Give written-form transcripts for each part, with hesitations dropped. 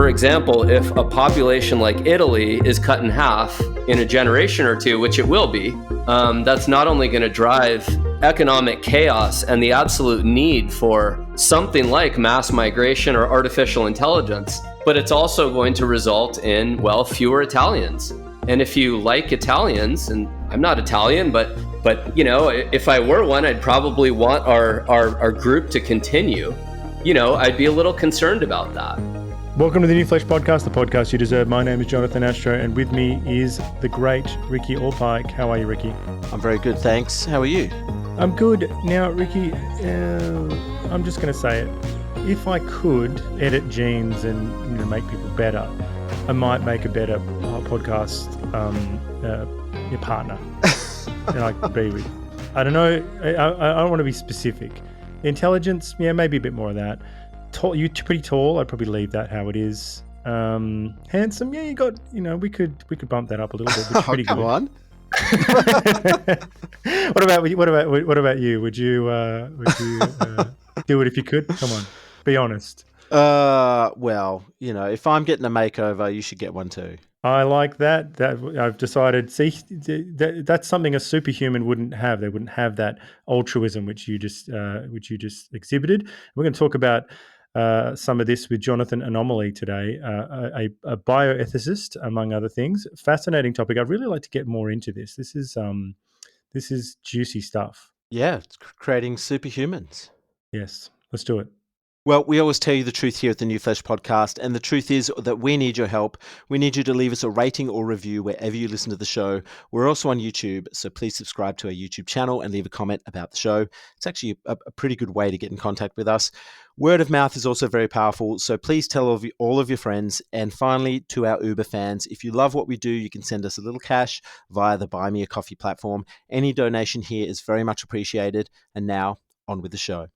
for example, if a population like Italy is cut in half in a generation or two, which it will be, that's not only going to drive economic chaos and the absolute need for something like mass migration or artificial intelligence, but it's also going to result in, well, fewer Italians. And if you like Italians, and I'm not Italian, but you know, if I were one, I'd probably want our group to continue. You know, I'd be a little concerned about that. Welcome to the New Flesh Podcast, the podcast you deserve. My name is Jonathan Astro, and with me is the great Ricky Allpike. How are you, Ricky? I'm very good, thanks. How are you? I'm good. Now, Ricky, I'm just going to say it. If I could edit genes and make people better, I might make a better podcast your partner and I could be with. I don't know. I don't want to be specific. Intelligence, yeah, maybe a bit more of that. Tall, you're pretty tall. I'd probably leave that how it is. Handsome, yeah, you got. We could bump that up a little bit. Which is pretty come good. On. What about you? Would you do it if you could? Come on, be honest. Well, if I'm getting a makeover, you should get one too. I like that. That I've decided. See, that's something a superhuman wouldn't have. They wouldn't have that altruism which you just exhibited. We're going to talk about some of this with Jonathan Anomaly today, a bioethicist, among other things. Fascinating topic. I'd really like to get more into this. This is juicy stuff. Yeah, it's creating superhumans. Yes, let's do it. Well, we always tell you the truth here at the New Flesh Podcast, and the truth is that we need your help. We need you to leave us a rating or review wherever you listen to the show. We're also on YouTube, so please subscribe to our YouTube channel and leave a comment about the show. It's actually a pretty good way to get in contact with us. Word of mouth is also very powerful, so please tell all of your friends. And finally, to our Uber fans, if you love what we do, you can send us a little cash via the Buy Me a Coffee platform. Any donation here is very much appreciated. And now, on with the show.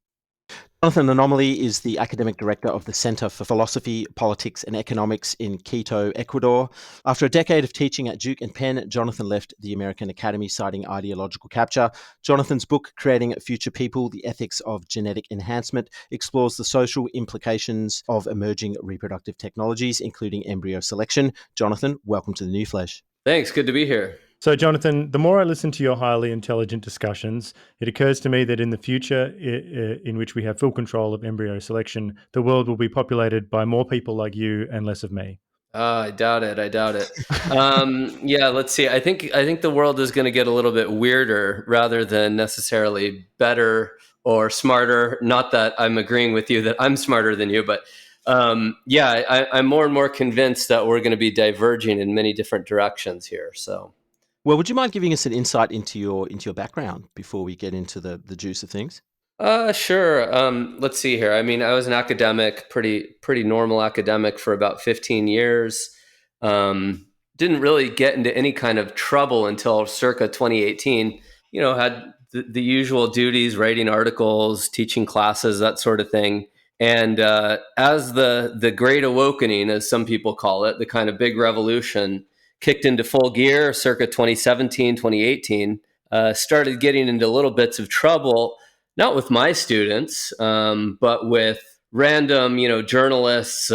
Jonathan Anomaly is the academic director of the Center for Philosophy, Politics and Economics in Quito, Ecuador. After a decade of teaching at Duke and Penn, Jonathan left the American Academy citing ideological capture. Jonathan's book, Creating Future People, The Ethics of Genetic Enhancement, explores the social implications of emerging reproductive technologies, including embryo selection. Jonathan, welcome to the New Flesh. Thanks. Good to be here. So, Jonathan, the more I listen to your highly intelligent discussions, it occurs to me that in the future, in which we have full control of embryo selection, the world will be populated by more people like you and less of me. I doubt it. Yeah, let's see. I think the world is going to get a little bit weirder rather than necessarily better or smarter. Not that I'm agreeing with you that I'm smarter than you, but yeah, I'm more and more convinced that we're going to be diverging in many different directions here. So. Well, would you mind giving us an insight into your background before we get into the juice of things? Sure. Let's see here. I mean, I was an academic, pretty normal academic for about 15 years. Didn't really get into any kind of trouble until circa 2018. Had the usual duties, writing articles, teaching classes, that sort of thing. And as the Great Awakening, as some people call it, the kind of big revolution kicked into full gear circa 2017, 2018, started getting into little bits of trouble, not with my students, but with random, journalists,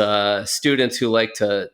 students who like to,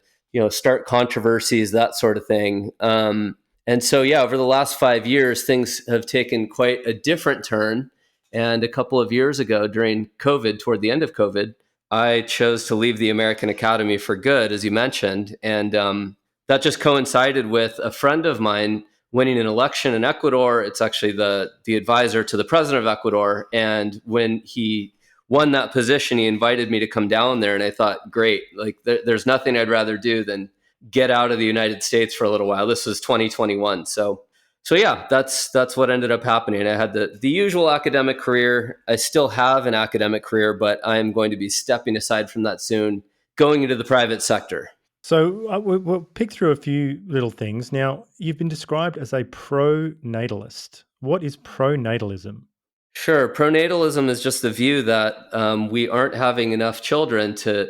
start controversies, that sort of thing. And so, yeah, over the last 5 years, things have taken quite a different turn. And a couple of years ago during COVID, toward the end of COVID, I chose to leave the American Academy for good, as you mentioned. And that just coincided with a friend of mine winning an election in Ecuador. It's actually the advisor to the president of Ecuador. And when he won that position, he invited me to come down there. And I thought, great, like there's nothing I'd rather do than get out of the United States for a little while. This was 2021. So yeah, that's what ended up happening. I had the usual academic career. I still have an academic career, but I'm going to be stepping aside from that soon, going into the private sector. So we'll pick through a few little things. Now, you've been described as a pro-natalist. What is pronatalism? Sure. Pronatalism is just the view that we aren't having enough children to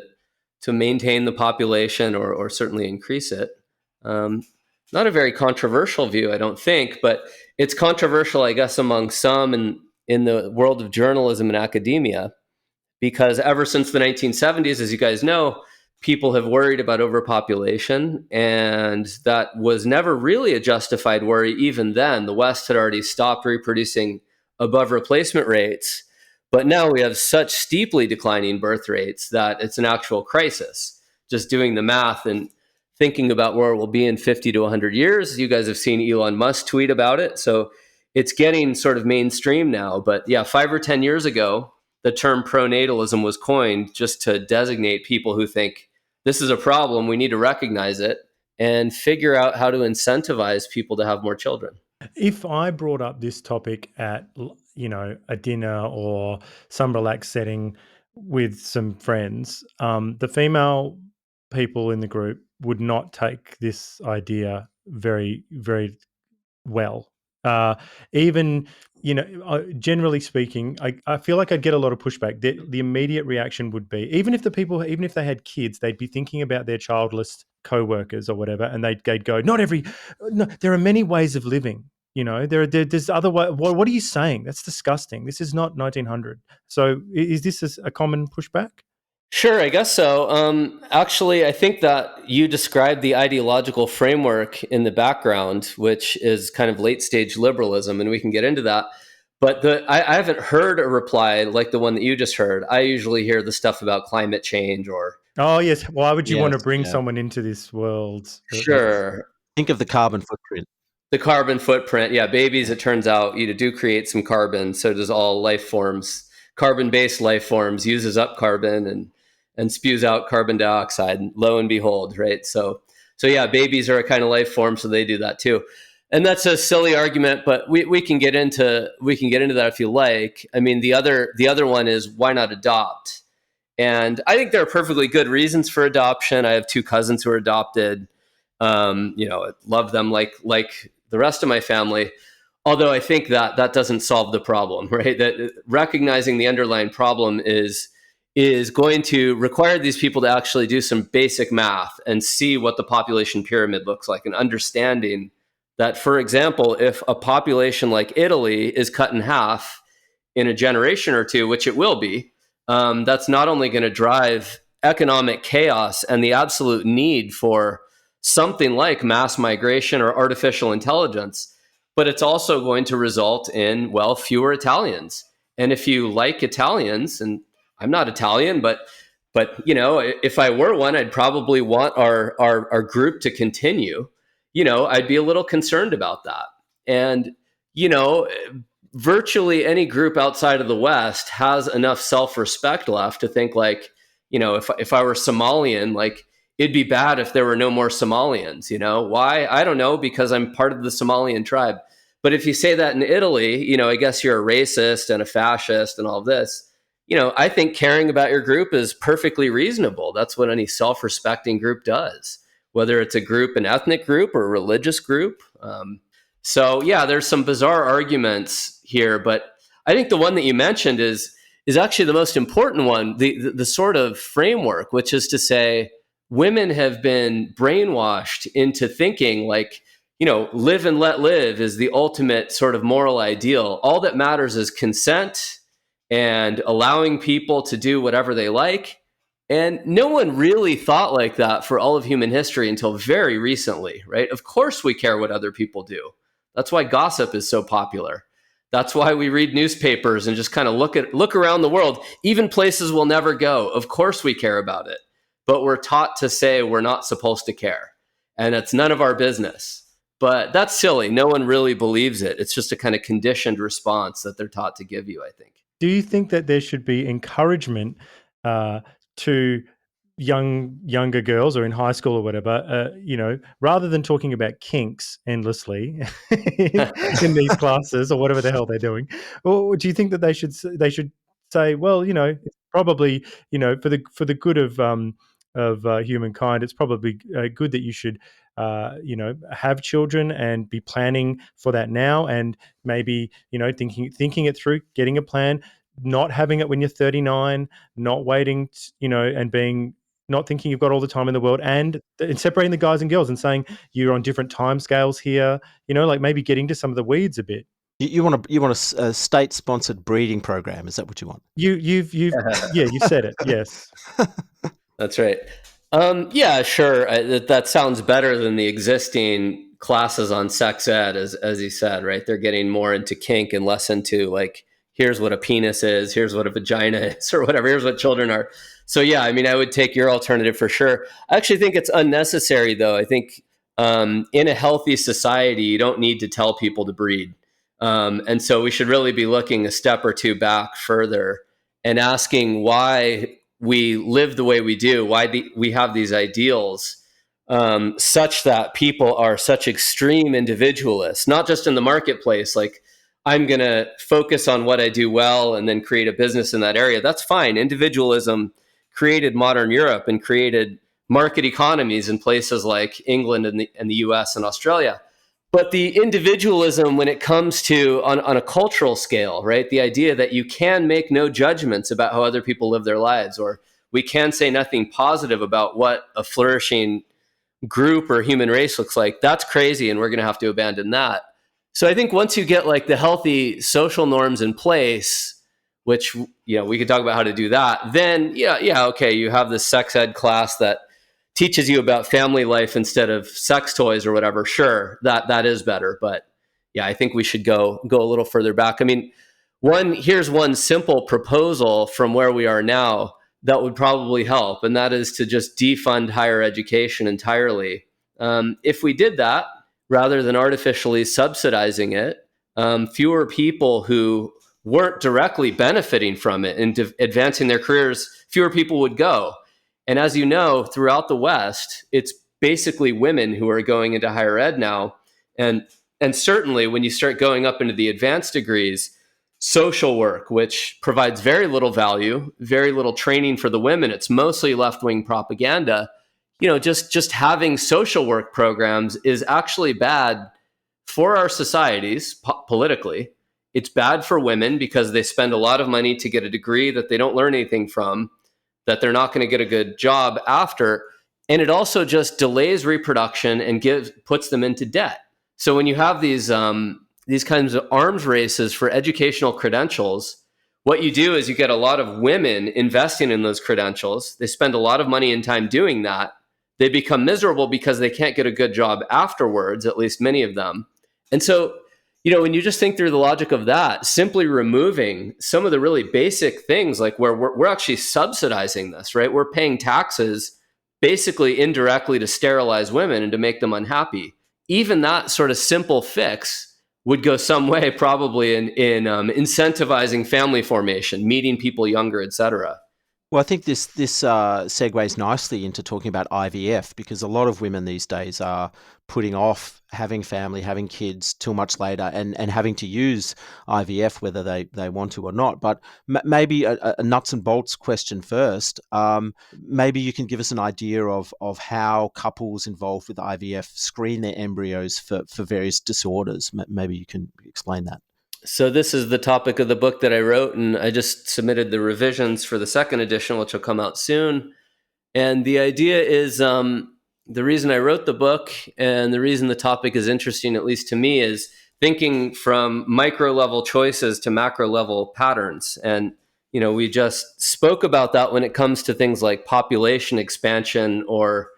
maintain the population or certainly increase it. Not a very controversial view, I don't think, but it's controversial, I guess, among some in the world of journalism and academia, because ever since the 1970s, as you guys know, people have worried about overpopulation, and that was never really a justified worry. Even then, the West had already stopped reproducing above replacement rates, but now we have such steeply declining birth rates that it's an actual crisis. Just doing the math and thinking about where we'll be in 50 to 100 years. You guys have seen Elon Musk tweet about it, so it's getting sort of mainstream now. But yeah, 5 or 10 years ago, the term pronatalism was coined just to designate people who think this is a problem, we need to recognize it and figure out how to incentivize people to have more children. If I brought up this topic at, a dinner or some relaxed setting with some friends, the female people in the group would not take this idea very, very well. Even, generally speaking, I feel like I'd get a lot of pushback. The immediate reaction would be, even if they had kids, they'd be thinking about their childless co-workers or whatever, and they'd go, no, there are many ways of living. There's other way. What are you saying? That's disgusting. This is not 1900. So is this a common pushback? Sure, I guess so. Actually, I think that you described the ideological framework in the background, which is kind of late stage liberalism, and we can get into that. But I haven't heard a reply like the one that you just heard. I usually hear the stuff about climate change or. Oh, yes. Why would you want to Yes, bring yeah. someone into this world? Sure. Think of the carbon footprint. The carbon footprint. Yeah, babies, it turns out, do create some carbon. So does all life forms. Carbon-based life forms uses up carbon and spews out carbon dioxide. Lo and behold, right? So yeah, babies are a kind of life form, so they do that too. And that's a silly argument, but we can get into that if you like. I mean, the other one is, why not adopt? And I think there are perfectly good reasons for adoption. I have two cousins who are adopted. Love them like the rest of my family. Although I think that doesn't solve the problem, right? That recognizing the underlying problem is going to require these people to actually do some basic math and see what the population pyramid looks like, and understanding that, for example, if a population like Italy is cut in half in a generation or two, which it will be, that's not only going to drive economic chaos and the absolute need for something like mass migration or artificial intelligence, but it's also going to result in, well, fewer Italians. And if you like Italians, and I'm not Italian, but if I were one, I'd probably want our group to continue. I'd be a little concerned about that. And virtually any group outside of the West has enough self-respect left to think like, if I were Somalian, like, it'd be bad if there were no more Somalians. Why? I don't know, because I'm part of the Somalian tribe. But if you say that in Italy, I guess you're a racist and a fascist and all this. I think caring about your group is perfectly reasonable. That's what any self-respecting group does, whether it's a group, an ethnic group or a religious group. So yeah, there's some bizarre arguments here, but I think the one that you mentioned is actually the most important one, the sort of framework, which is to say, women have been brainwashed into thinking like, live and let live is the ultimate sort of moral ideal. All that matters is consent and allowing people to do whatever they like. And no one really thought like that for all of human history until very recently, right? Of course we care what other people do. That's why gossip is so popular. That's why we read newspapers and just kind of look around the world, even places we'll never go. Of course we care about it, but we're taught to say we're not supposed to care, and it's none of our business. But that's silly. No one really believes it. It's just a kind of conditioned response that they're taught to give you, I think. Do you think that there should be encouragement to younger girls or in high school or whatever, rather than talking about kinks endlessly in these classes or whatever the hell they're doing? Or do you think that they should say, well, it's probably, for the good of humankind, it's probably good that you should have children and be planning for that now, and maybe thinking it through, getting a plan, not having it when you're 39, not waiting, and being not thinking you've got all the time in the world, and separating the guys and girls and saying you're on different time scales here, like maybe getting to some of the weeds a bit. You want a state-sponsored breeding program? Is that what you want? You've yeah, you said it. Yes. That's right. Yeah, sure. That sounds better than the existing classes on sex ed, as he said, right? They're getting more into kink and less into like, here's what a penis is, here's what a vagina is, or whatever. Here's what children are. So yeah, I mean, I would take your alternative for sure. I actually think it's unnecessary, though. I think in a healthy society, you don't need to tell people to breed, and so we should really be looking a step or two back further and asking why we live the way we do, we have these ideals, such that people are such extreme individualists, not just in the marketplace, like I'm going to focus on what I do well and then create a business in that area. That's fine. Individualism created modern Europe and created market economies in places like England and the US and Australia. But the individualism, when it comes to on a cultural scale, right? The idea that you can make no judgments about how other people live their lives, or we can say nothing positive about what a flourishing group or human race looks like, that's crazy. And we're going to have to abandon that. So I think once you get like the healthy social norms in place, which, we could talk about how to do that, then okay, you have this sex ed class that teaches you about family life instead of sex toys or whatever. Sure, that is better. But yeah, I think we should go a little further back. I mean, here's one simple proposal from where we are now that would probably help, and that is to just defund higher education entirely. If we did that, rather than artificially subsidizing it, fewer people who weren't directly benefiting from it and advancing their careers, fewer people would go. And as you know, throughout the West, it's basically women who are going into higher ed now. And certainly when you start going up into the advanced degrees, social work, which provides very little value, very little training for the women, it's mostly left-wing propaganda. Just having social work programs is actually bad for our societies politically. It's bad for women because they spend a lot of money to get a degree that they don't learn anything from, that they're not going to get a good job after. And it also just delays reproduction and puts them into debt. So when you have these kinds of arms races for educational credentials, what you do is you get a lot of women investing in those credentials. They spend a lot of money and time doing that. They become miserable because they can't get a good job afterwards, at least many of them. And so, when you just think through the logic of that, simply removing some of the really basic things, like where we're actually subsidizing this, right? We're paying taxes basically indirectly to sterilize women and to make them unhappy. Even that sort of simple fix would go some way probably in incentivizing family formation, meeting people younger, et cetera. Well, I think this segues nicely into talking about IVF, because a lot of women these days are putting off having family, having kids till much later, and having to use IVF whether they want to or not. But maybe a nuts and bolts question first. Maybe you can give us an idea of how couples involved with IVF screen their embryos for various disorders. Maybe you can explain that. So this is the topic of the book that I wrote, and I just submitted the revisions for the second edition, which will come out soon. And the idea is the reason I wrote the book and the reason the topic is interesting, at least to me, is thinking from micro level choices to macro level patterns. And, we just spoke about that when it comes to things like population expansion or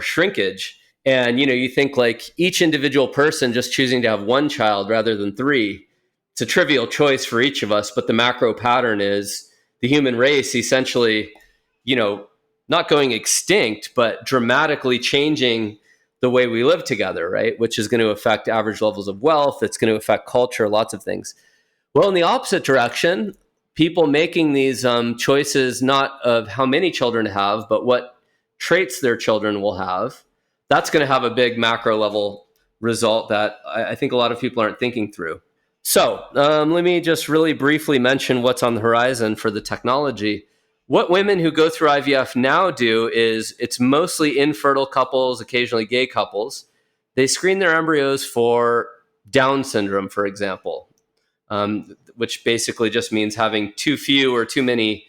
shrinkage. And, you think like each individual person just choosing to have one child rather than three. It's a trivial choice for each of us, but the macro pattern is the human race essentially, not going extinct, but dramatically changing the way we live together, right? Which is going to affect average levels of wealth. It's going to affect culture, lots of things. Well, in the opposite direction, people making these choices, not of how many children to have, but what traits their children will have, that's going to have a big macro level result that I think a lot of people aren't thinking through. So let me just really briefly mention what's on the horizon for the technology. What women who go through IVF now do is it's mostly infertile couples, occasionally gay couples. They screen their embryos for Down syndrome, for example, which basically just means having too few or too many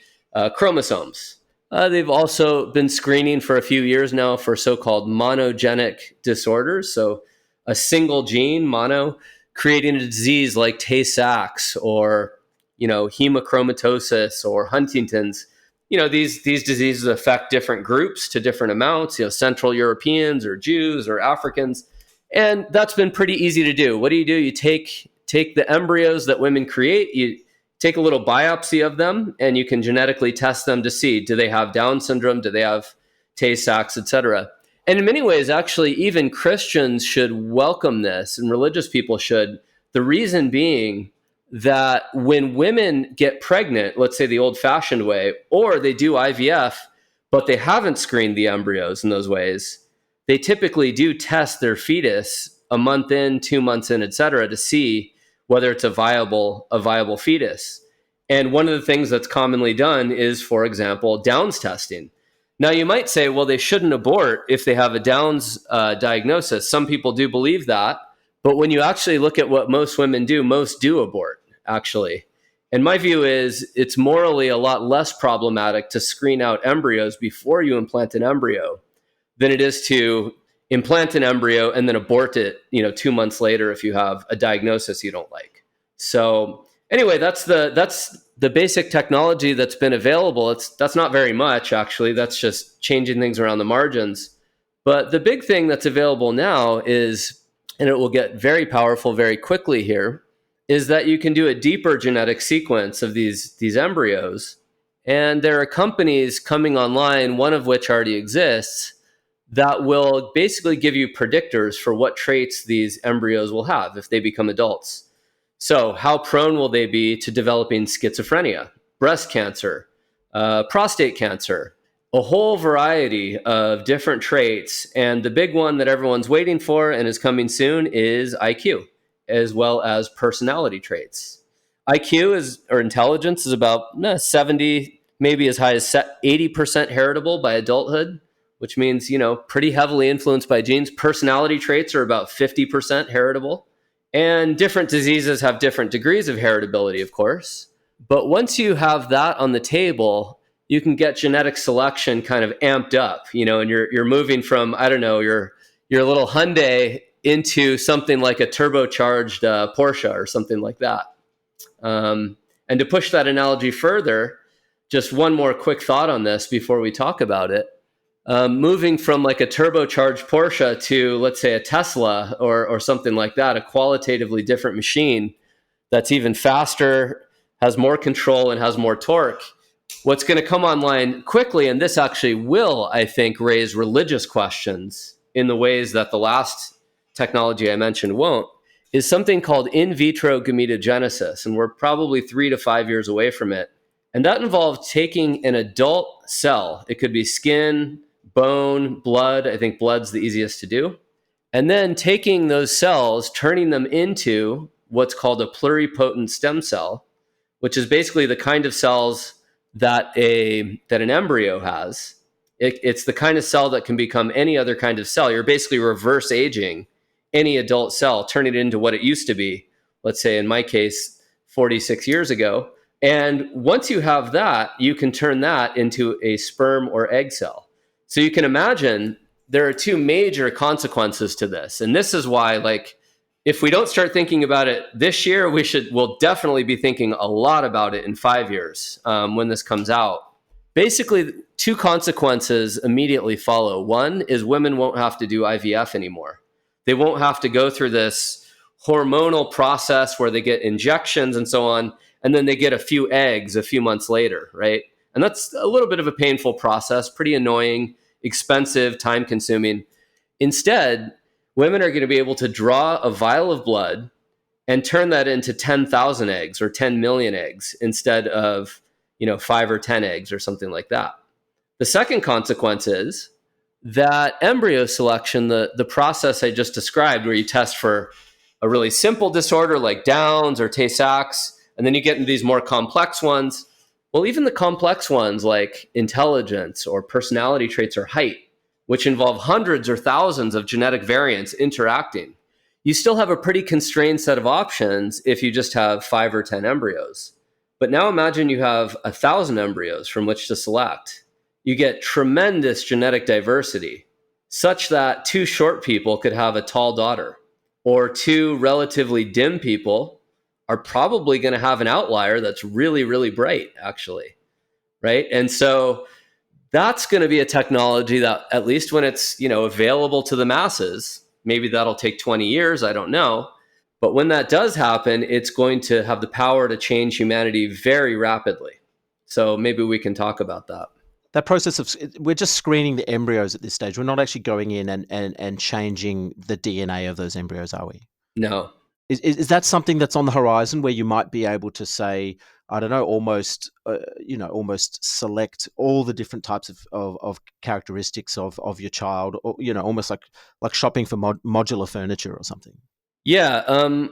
chromosomes. They've also been screening for a few years now for so-called monogenic disorders. So a single gene, mono, creating a disease like Tay-Sachs or, hemochromatosis or Huntington's. these diseases affect different groups to different amounts, Central Europeans or Jews or Africans. And that's been pretty easy to do. What do? You take the embryos that women create, you take a little biopsy of them, and you can genetically test them to see, do they have Down syndrome? Do they have Tay-Sachs, et cetera? And in many ways, actually, even Christians should welcome this, and religious people should. The reason being that when women get pregnant, let's say the old-fashioned way, or they do IVF, but they haven't screened the embryos in those ways, they typically do test their fetus a month in, 2 months in, et cetera, to see whether it's a viable fetus. And one of the things that's commonly done is, for example, Downs testing. Now, you might say, well, they shouldn't abort if they have a Downs diagnosis. Some people do believe that. But when you actually look at what most women do, most do abort, actually. And my view is it's morally a lot less problematic to screen out embryos before you implant an embryo than it is to implant an embryo and then abort it, 2 months later if you have a diagnosis you don't like. So anyway, that's the basic technology that's been available. That's not very much, actually. That's just changing things around the margins. But the big thing that's available now is, and it will get very powerful very quickly here, is that you can do a deeper genetic sequence of these embryos. And there are companies coming online, one of which already exists, that will basically give you predictors for what traits these embryos will have if they become adults. So how prone will they be to developing schizophrenia, breast cancer, prostate cancer, a whole variety of different traits. And the big one that everyone's waiting for and is coming soon is IQ, as well as personality traits. IQ or intelligence is about 70, maybe as high as 80% heritable by adulthood, which means, pretty heavily influenced by genes. Personality traits are about 50% heritable. And different diseases have different degrees of heritability, of course. But once you have that on the table, you can get genetic selection kind of amped up, and you're moving from, I don't know, your little Hyundai into something like a turbocharged Porsche or something like that. And to push that analogy further, just one more quick thought on this before we talk about it. Moving from like a turbocharged Porsche to, let's say, a Tesla or something like that, a qualitatively different machine that's even faster, has more control, and has more torque. What's going to come online quickly, and this actually will, I think, raise religious questions in the ways that the last technology I mentioned won't, is something called in vitro gametogenesis. And we're probably 3 to 5 years away from it. And that involves taking an adult cell. It could be skin, bone, blood. I think blood's the easiest to do. And then taking those cells, turning them into what's called a pluripotent stem cell, which is basically the kind of cells that an embryo has. It's the kind of cell that can become any other kind of cell. You're basically reverse aging any adult cell, turning it into what it used to be, let's say in my case, 46 years ago. And once you have that, you can turn that into a sperm or egg cell. So you can imagine there are two major consequences to this. And this is why, if we don't start thinking about it this year, we'll definitely be thinking a lot about it in 5 years when this comes out. Basically, two consequences immediately follow. One is women won't have to do IVF anymore. They won't have to go through this hormonal process where they get injections and so on, and then they get a few eggs a few months later, right? And that's a little bit of a painful process, pretty annoying, expensive, time-consuming. Instead, women are going to be able to draw a vial of blood and turn that into 10,000 eggs or 10 million eggs instead of 5 or 10 eggs or something like that. The second consequence is that embryo selection, the process I just described, where you test for a really simple disorder like Downs or Tay-Sachs, and then you get into these more complex ones. Well, even the complex ones like intelligence or personality traits or height, which involve hundreds or thousands of genetic variants interacting, you still have a pretty constrained set of options if you just have 5 or 10 embryos. But now imagine you have 1,000 embryos from which to select. You get tremendous genetic diversity, such that 2 short people could have a tall daughter, or 2 relatively dim people are probably going to have an outlier that's really, really bright, actually, right? And so that's going to be a technology that, at least when it's, available to the masses, maybe that'll take 20 years, I don't know. But when that does happen, it's going to have the power to change humanity very rapidly. So maybe we can talk about that. That process of, we're just screening the embryos at this stage. We're not actually going in and changing the DNA of those embryos, are we? No. Is that something that's on the horizon where you might be able to say, I don't know, almost select all the different types of characteristics of your child, or almost like shopping for modular furniture or something? Yeah,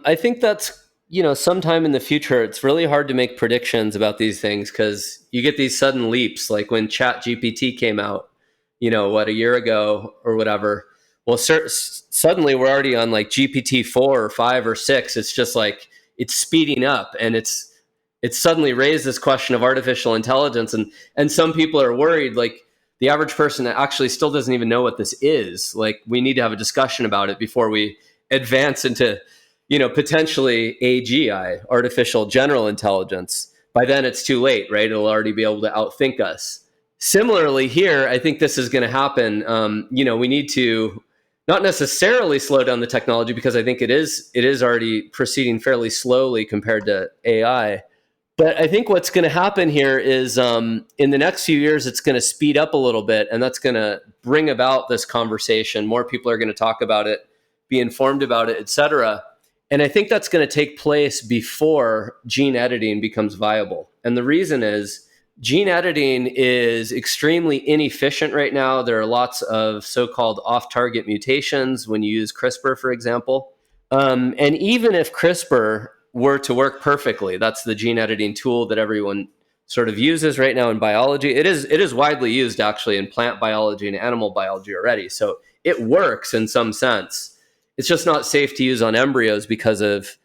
I think that's, sometime in the future. It's really hard to make predictions about these things because you get these sudden leaps, like when Chat GPT came out, a year ago or whatever. Well, suddenly we're already on like GPT 4 or 5 or 6. It's just like it's speeding up, and it's suddenly raised this question of artificial intelligence, and some people are worried, like the average person actually still doesn't even know what this is. Like, we need to have a discussion about it before we advance into, potentially AGI, artificial general intelligence. By then it's too late, right? It'll already be able to outthink us. Similarly here, I think this is going to happen. We need to not necessarily slow down the technology, because I think it is already proceeding fairly slowly compared to AI. But I think what's going to happen here is, in the next few years, it's going to speed up a little bit, and that's going to bring about this conversation. More people are going to talk about it, be informed about it, et cetera. And I think that's going to take place before gene editing becomes viable. And the reason is, gene editing is extremely inefficient right now. There are lots of so-called off-target mutations when you use CRISPR, for example. And even if CRISPR were to work perfectly, that's the gene editing tool that everyone sort of uses right now in biology. It is widely used actually in plant biology and animal biology already. So it works in some sense. It's just not safe to use on embryos because of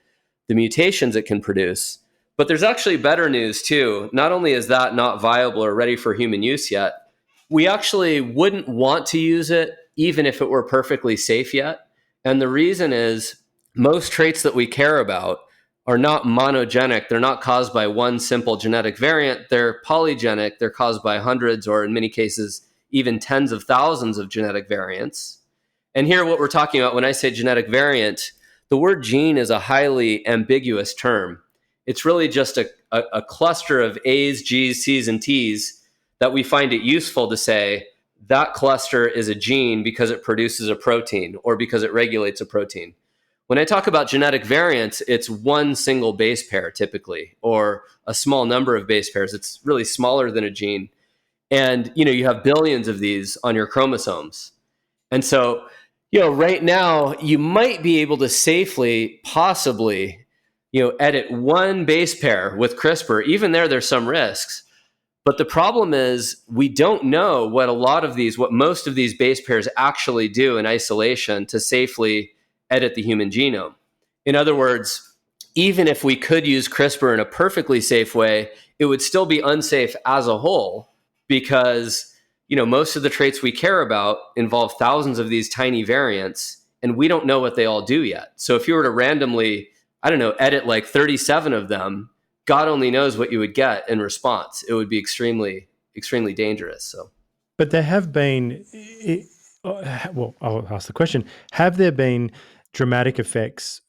the mutations it can produce. But there's actually better news too. Not only is that not viable or ready for human use yet, we actually wouldn't want to use it even if it were perfectly safe yet. And the reason is, most traits that we care about are not monogenic. They're not caused by one simple genetic variant. They're polygenic. They're caused by hundreds, or in many cases, even tens of thousands of genetic variants. And here, what we're talking about when I say genetic variant, the word gene is a highly ambiguous term. It's really just a cluster of A's, G's, C's, and T's that we find it useful to say that cluster is a gene because it produces a protein or because it regulates a protein. When I talk about genetic variants, it's one single base pair typically, or a small number of base pairs. It's really smaller than a gene. And, you have billions of these on your chromosomes. And so, right now you might be able to safely, possibly, edit one base pair with CRISPR. Even there's some risks. But the problem is, we don't know what most of these base pairs actually do in isolation to safely edit the human genome. In other words, even if we could use CRISPR in a perfectly safe way, it would still be unsafe as a whole, because most of the traits we care about involve thousands of these tiny variants, and we don't know what they all do yet. So if you were to randomly, edit like 37 of them, God only knows what you would get in response. It would be extremely, extremely dangerous. So, but there have been, well, I'll ask the question: have there been dramatic effects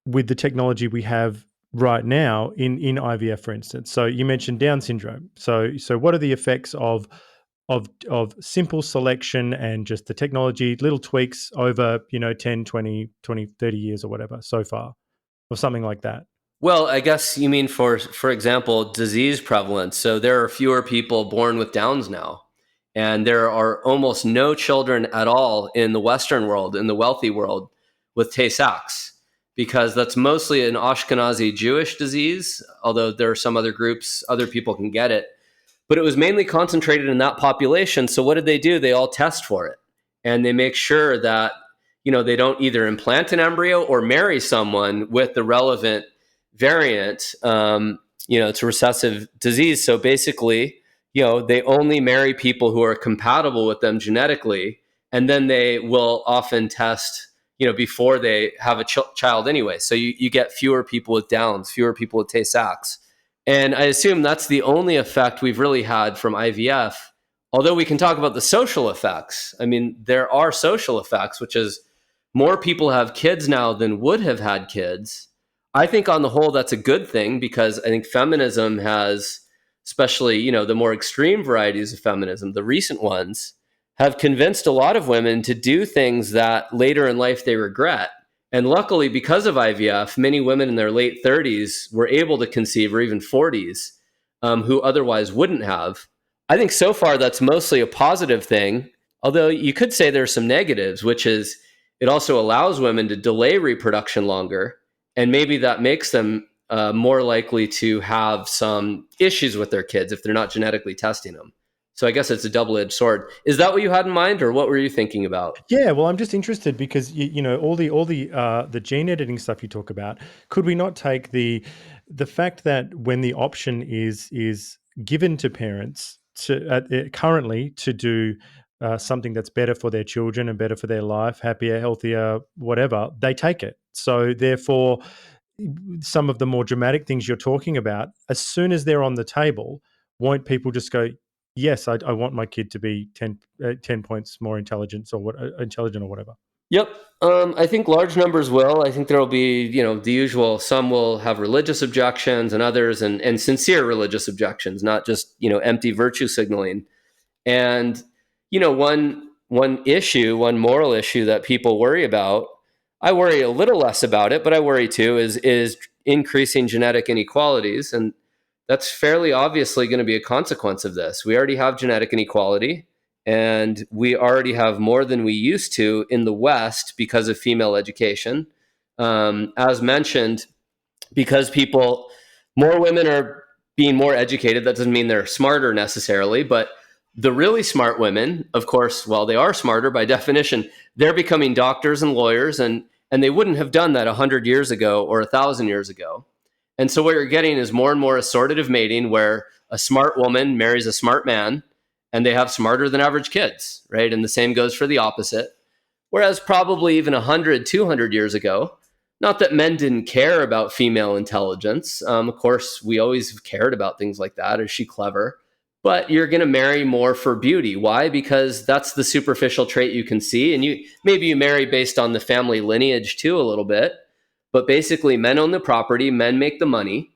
with the technology we have right now in IVF, for instance? So you mentioned Down syndrome. So what are the effects of simple selection and just the technology, little tweaks over 10, 20, 30 years or whatever so far, or something like that? well, I guess you mean, for example, disease prevalence. So there are fewer people born with Downs now, and there are almost no children at all in the Western world, in the wealthy world, with Tay-Sachs, because that's mostly an Ashkenazi Jewish disease, although there are some other groups, other people can get it. But it was mainly concentrated in that population. So what did they do? They all test for it, and they make sure that they don't either implant an embryo or marry someone with the relevant variant. It's a recessive disease. So basically, they only marry people who are compatible with them genetically, and then they will often test, before they have a child anyway. So you get fewer people with Downs, fewer people with Tay-Sachs. And I assume that's the only effect we've really had from IVF. Although we can talk about the social effects. I mean, there are social effects, which is more people have kids now than would have had kids. I think on the whole, that's a good thing because I think feminism has, especially, the more extreme varieties of feminism, the recent ones, have convinced a lot of women to do things that later in life they regret. And luckily, because of IVF, many women in their late 30s were able to conceive, or even 40s, who otherwise wouldn't have. I think so far that's mostly a positive thing, although you could say there's some negatives, which is it also allows women to delay reproduction longer. And maybe that makes them more likely to have some issues with their kids if they're not genetically testing them. So I guess it's a double-edged sword. Is that what you had in mind, or what were you thinking about? Yeah, well, I'm just interested because all the gene editing stuff you talk about. Could we not take the fact that when the option is given to parents currently to do something that's better for their children and better for their life, happier, healthier, whatever, they take it. So therefore, some of the more dramatic things you're talking about, as soon as they're on the table, won't people just go, yes, I want my kid to be 10 points more intelligent or whatever? Yep. I think large numbers will. I think there will be, the usual. Some will have religious objections, and others, and sincere religious objections, not just, empty virtue signaling. And one moral issue that people worry about, I worry a little less about it, but I worry too, is increasing genetic inequalities, and that's fairly obviously going to be a consequence of this. We already have genetic inequality, and we already have more than we used to in the West because of female education. As mentioned, because more women are being more educated. That doesn't mean they're smarter necessarily, but the really smart women, of course, well, they are smarter by definition. They're becoming doctors and lawyers, and they wouldn't have done that 100 years ago or 1,000 years ago. And so what you're getting is more and more assortative mating, where a smart woman marries a smart man, and they have smarter than average kids, right? And the same goes for the opposite. Whereas probably even 100, 200 years ago, not that men didn't care about female intelligence. Of course, we always cared about things like that. Is she clever? But you're going to marry more for beauty. Why? Because that's the superficial trait you can see. And maybe you marry based on the family lineage too, a little bit. But basically, men own the property, men make the money.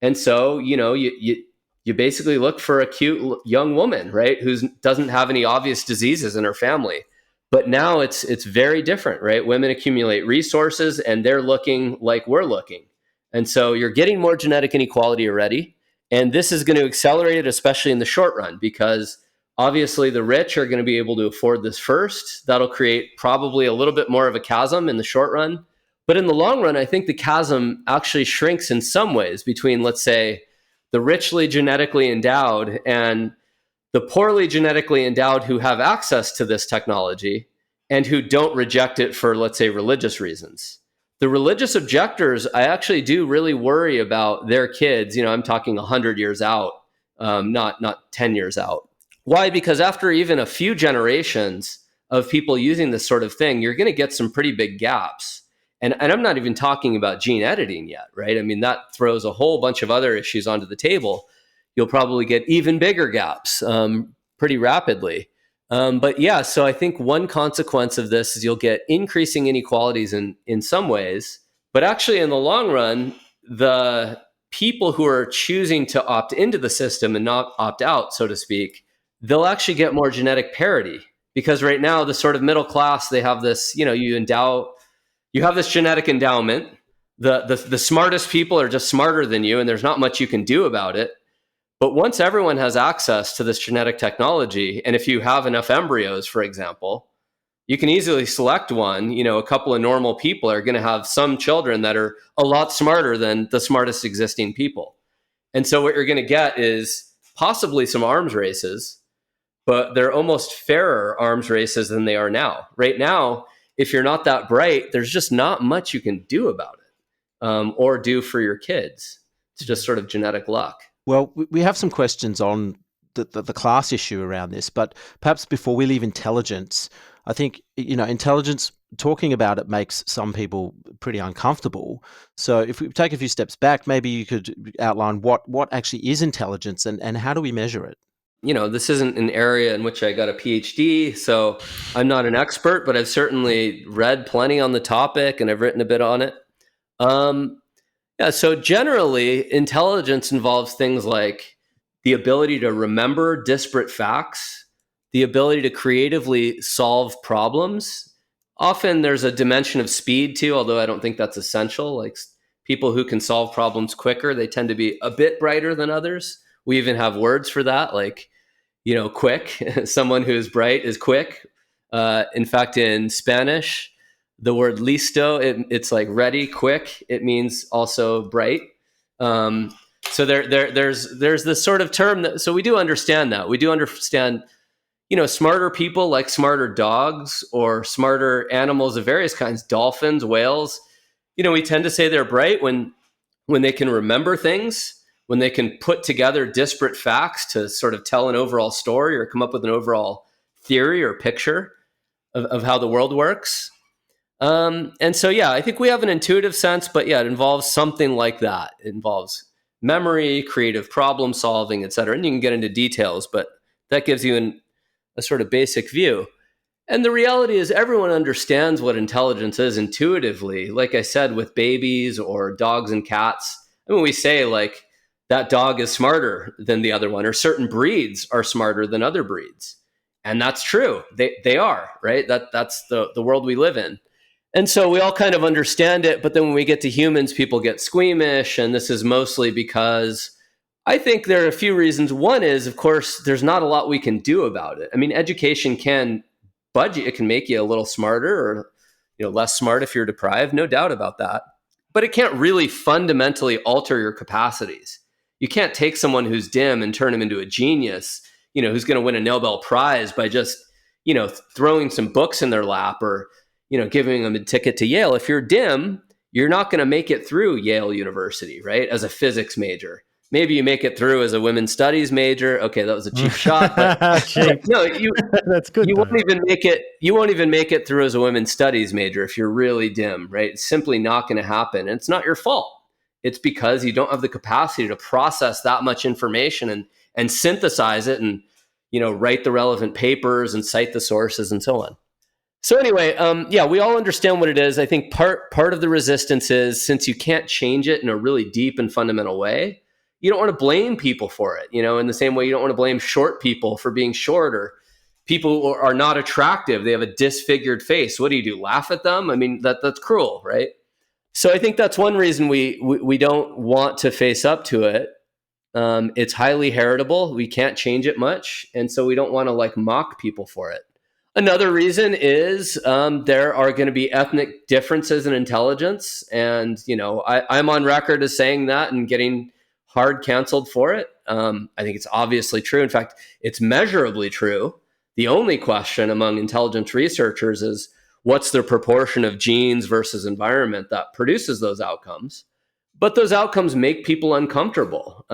And so, you basically look for a cute young woman, right? Who doesn't have any obvious diseases in her family. But now it's very different, right? Women accumulate resources, and they're looking like we're looking. And so you're getting more genetic inequality already. And this is going to accelerate it, especially in the short run, because obviously the rich are going to be able to afford this first. That'll create probably a little bit more of a chasm in the short run. But in the long run, I think the chasm actually shrinks in some ways between, let's say, the richly genetically endowed and the poorly genetically endowed who have access to this technology and who don't reject it for, let's say, religious reasons. The religious objectors, I actually do really worry about their kids. I'm talking 100 years out, not 10 years out. Why? Because after even a few generations of people using this sort of thing, you're going to get some pretty big gaps. And I'm not even talking about gene editing yet, right? I mean, that throws a whole bunch of other issues onto the table. You'll probably get even bigger gaps pretty rapidly. But yeah, so I think one consequence of this is you'll get increasing inequalities in some ways, but actually in the long run, the people who are choosing to opt into the system and not opt out, so to speak, they'll actually get more genetic parity. Because right now, the sort of middle class, they have this, you have this genetic endowment. The smartest people are just smarter than you, and there's not much you can do about it. But once everyone has access to this genetic technology, and if you have enough embryos, for example, you can easily select one. A couple of normal people are going to have some children that are a lot smarter than the smartest existing people. And so what you're going to get is possibly some arms races, but they're almost fairer arms races than they are now. Right now, if you're not that bright, there's just not much you can do about it or do for your kids. It's just sort of genetic luck. Well, we have some questions on the class issue around this, but perhaps before we leave intelligence, I think, intelligence talking about it makes some people pretty uncomfortable. So if we take a few steps back, maybe you could outline what actually is intelligence and how do we measure it? This isn't an area in which I got a PhD, so I'm not an expert, but I've certainly read plenty on the topic and I've written a bit on it. Um, yeah, so generally, intelligence involves things like the ability to remember disparate facts, the ability to creatively solve problems. Often there's a dimension of speed too, although I don't think that's essential. Like people who can solve problems quicker, they tend to be a bit brighter than others. We even have words for that, like quick. Someone who's bright is quick. In fact, in Spanish, the word listo, it's like ready, quick. It means also bright. So there's this sort of term that, so we do understand that. We do understand, smarter people like smarter dogs or smarter animals of various kinds, dolphins, whales. We tend to say they're bright when they can remember things, when they can put together disparate facts to sort of tell an overall story or come up with an overall theory or picture of how the world works. And so, yeah, I think we have an intuitive sense, but yeah, it involves something like that. It involves memory, creative problem solving, et cetera. And you can get into details, but that gives you a sort of basic view. And the reality is everyone understands what intelligence is intuitively. Like I said, with babies or dogs and cats, I mean, we say like that dog is smarter than the other one, or certain breeds are smarter than other breeds. And that's true. They are, right? That's the world we live in. And so we all kind of understand it. But then when we get to humans, people get squeamish. And this is mostly because I think there are a few reasons. One is, of course, there's not a lot we can do about it. I mean, education can budget, it can make you a little smarter or less smart if you're deprived, no doubt about that, but it can't really fundamentally alter your capacities. You can't take someone who's dim and turn him into a genius, who's going to win a Nobel Prize by just throwing some books in their lap or giving them a ticket to Yale. If you're dim, you're not going to make it through Yale University, right, as a physics major. Maybe you make it through as a women's studies major. Okay, that was a cheap shot, but no, that's good. You won't even make it. You won't even make it through as a women's studies major if you're really dim, right? It's simply not going to happen, and it's not your fault. It's because you don't have the capacity to process that much information and synthesize it and write the relevant papers and cite the sources and so on. So anyway, yeah, we all understand what it is. I think part of the resistance is, since you can't change it in a really deep and fundamental way, you don't want to blame people for it, in the same way you don't want to blame short people for being short, or people who are not attractive. They have a disfigured face. What do? Laugh at them? I mean, that's cruel, right? So I think that's one reason we don't want to face up to it. It's highly heritable. We can't change it much. And so we don't want to mock people for it. Another reason is there are going to be ethnic differences in intelligence. And, I'm on record as saying that and getting hard canceled for it. I think it's obviously true. In fact, it's measurably true. The only question among intelligence researchers is what's the proportion of genes versus environment that produces those outcomes. But those outcomes make people uncomfortable.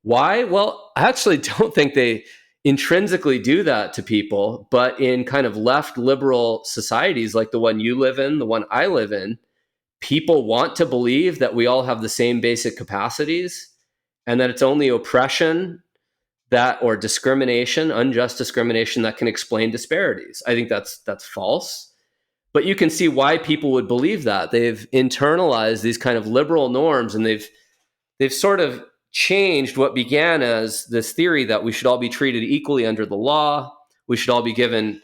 Why? Well, I actually don't think they intrinsically do that to people, but in kind of left liberal societies like the one you live in, the one I live in, people want to believe that we all have the same basic capacities and that it's only oppression or discrimination, unjust discrimination, that can explain disparities. I think that's false. But you can see why people would believe that. They've internalized these kind of liberal norms, and they've sort of changed what began as this theory that we should all be treated equally under the law. We should all be given,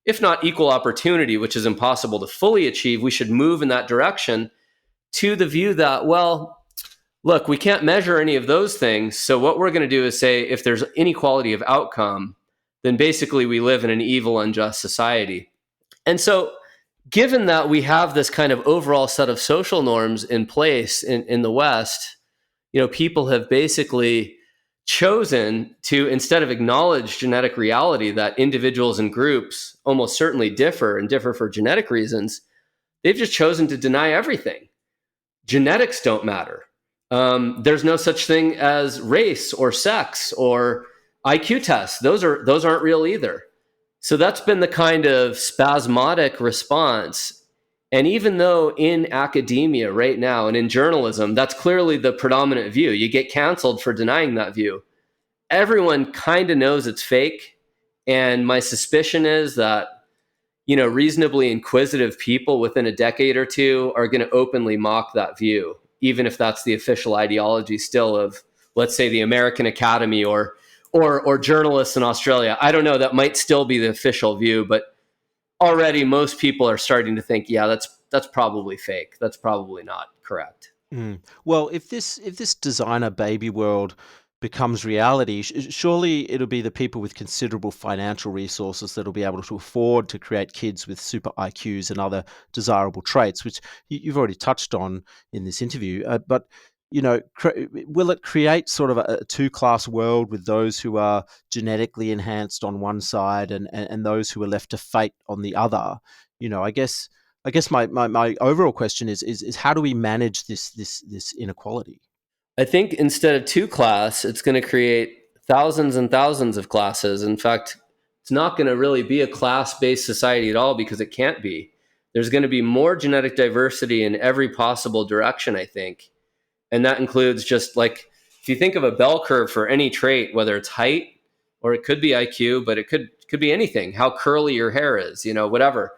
if not equal opportunity, which is impossible to fully achieve, we should move in that direction, to the view that, well, look, we can't measure any of those things. So what we're going to do is say, if there's inequality of outcome, then basically we live in an evil, unjust society. And so given that we have this kind of overall set of social norms in place in the West, people have basically chosen to, instead of acknowledge genetic reality, that individuals and groups almost certainly differ and differ for genetic reasons, they've just chosen to deny everything. Genetics don't matter. There's no such thing as race or sex or IQ tests. Those aren't real either. So that's been the kind of spasmodic response. And even though in academia right now and in journalism, that's clearly the predominant view, you get canceled for denying that view. Everyone kind of knows it's fake. And my suspicion is that, reasonably inquisitive people within a decade or two are going to openly mock that view, even if that's the official ideology still of, let's say, the American Academy or journalists in Australia. I don't know. That might still be the official view, but already most people are starting to think, yeah, that's probably fake. That's probably not correct. Well, if this designer baby world becomes reality, surely it'll be the people with considerable financial resources that'll be able to afford to create kids with super IQs and other desirable traits, which you've already touched on in this interview. But will it create sort of a two-class world with those who are genetically enhanced on one side and those who are left to fate on the other? I guess my overall question is how do we manage this inequality? I think instead of two class, it's going to create thousands and thousands of classes. In fact, it's not going to really be a class-based society at all because it can't be. There's going to be more genetic diversity in every possible direction, I think. And that includes just like, if you think of a bell curve for any trait, whether it's height or it could be IQ, but it could be anything, how curly your hair is, whatever.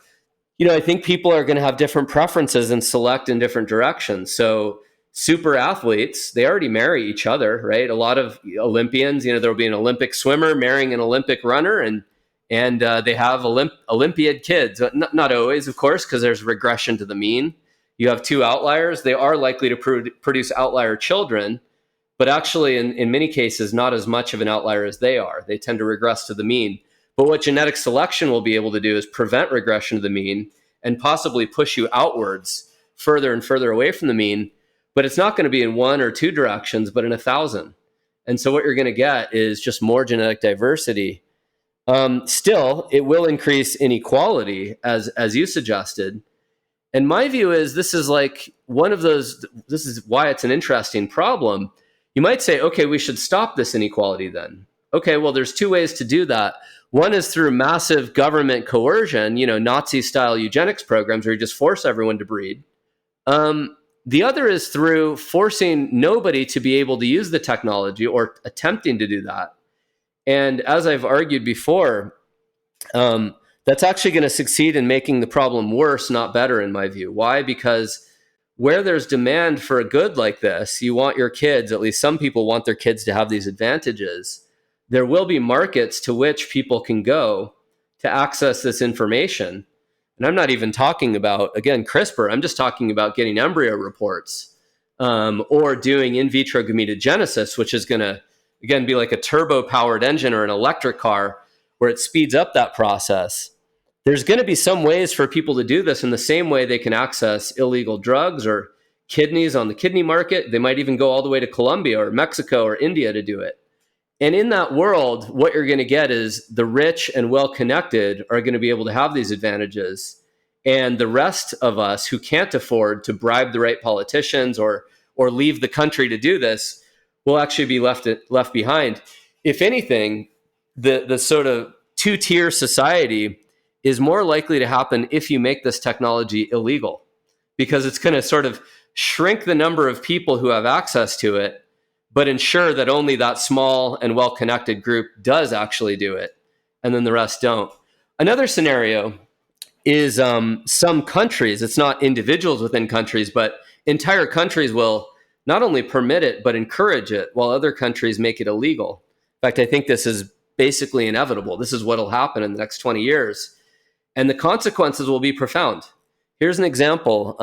I think people are going to have different preferences and select in different directions. So super athletes, they already marry each other, right? A lot of Olympians, there'll be an Olympic swimmer marrying an Olympic runner, and they have Olympiad kids. Not always, of course, because there's regression to the mean. You have two outliers, they are likely to produce outlier children, but actually in many cases, not as much of an outlier as they are. They tend to regress to the mean. But what genetic selection will be able to do is prevent regression to the mean and possibly push you outwards further and further away from the mean. But it's not going to be in one or two directions, but in 1,000. And so what you're going to get is just more genetic diversity. Still, it will increase inequality, as you suggested. And my view is this is like one of those, this is why it's an interesting problem. You might say, okay, we should stop this inequality then. Okay, well, there's two ways to do that. One is through massive government coercion, Nazi-style eugenics programs where you just force everyone to breed. The other is through forcing nobody to be able to use the technology or attempting to do that. And as I've argued before, that's actually going to succeed in making the problem worse, not better, in my view. Why? Because where there's demand for a good like this, you want your kids, at least some people want their kids to have these advantages. There will be markets to which people can go to access this information. And I'm not even talking about, again, CRISPR. I'm just talking about getting embryo reports or doing in vitro gametogenesis, which is going to, again, be like a turbo-powered engine or an electric car where it speeds up that process. There's going to be some ways for people to do this in the same way they can access illegal drugs or kidneys on the kidney market. They might even go all the way to Colombia or Mexico or India to do it. And in that world, what you're going to get is the rich and well-connected are going to be able to have these advantages. And the rest of us who can't afford to bribe the right politicians or leave the country to do this will actually be left behind. If anything, the sort of two-tier society is more likely to happen if you make this technology illegal, because it's going to sort of shrink the number of people who have access to it, but ensure that only that small and well-connected group does actually do it, and then the rest don't. Another scenario is some countries, it's not individuals within countries, but entire countries will not only permit it, but encourage it, while other countries make it illegal. In fact, I think this is basically inevitable. This is what will happen in the next 20 years. And the consequences will be profound. Here's an example.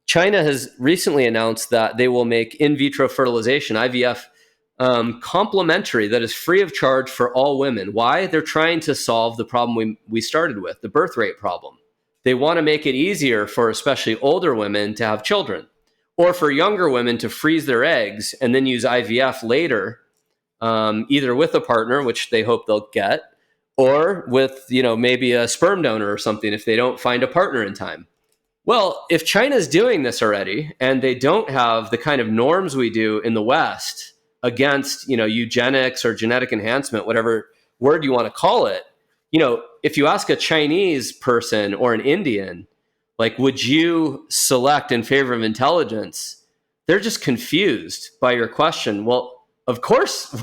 China has recently announced that they will make in vitro fertilization, IVF, complementary, that is free of charge for all women. Why? They're trying to solve the problem we started with, the birth rate problem. They want to make it easier for especially older women to have children, or for younger women to freeze their eggs and then use IVF later, either with a partner, which they hope they'll get, or with maybe a sperm donor or something if they don't find a partner in time. Well, if China's doing this already and they don't have the kind of norms we do in the West against, eugenics or genetic enhancement, whatever word you want to call it, if you ask a Chinese person or an Indian, like, would you select in favor of intelligence? They're just confused by your question. Well, of course.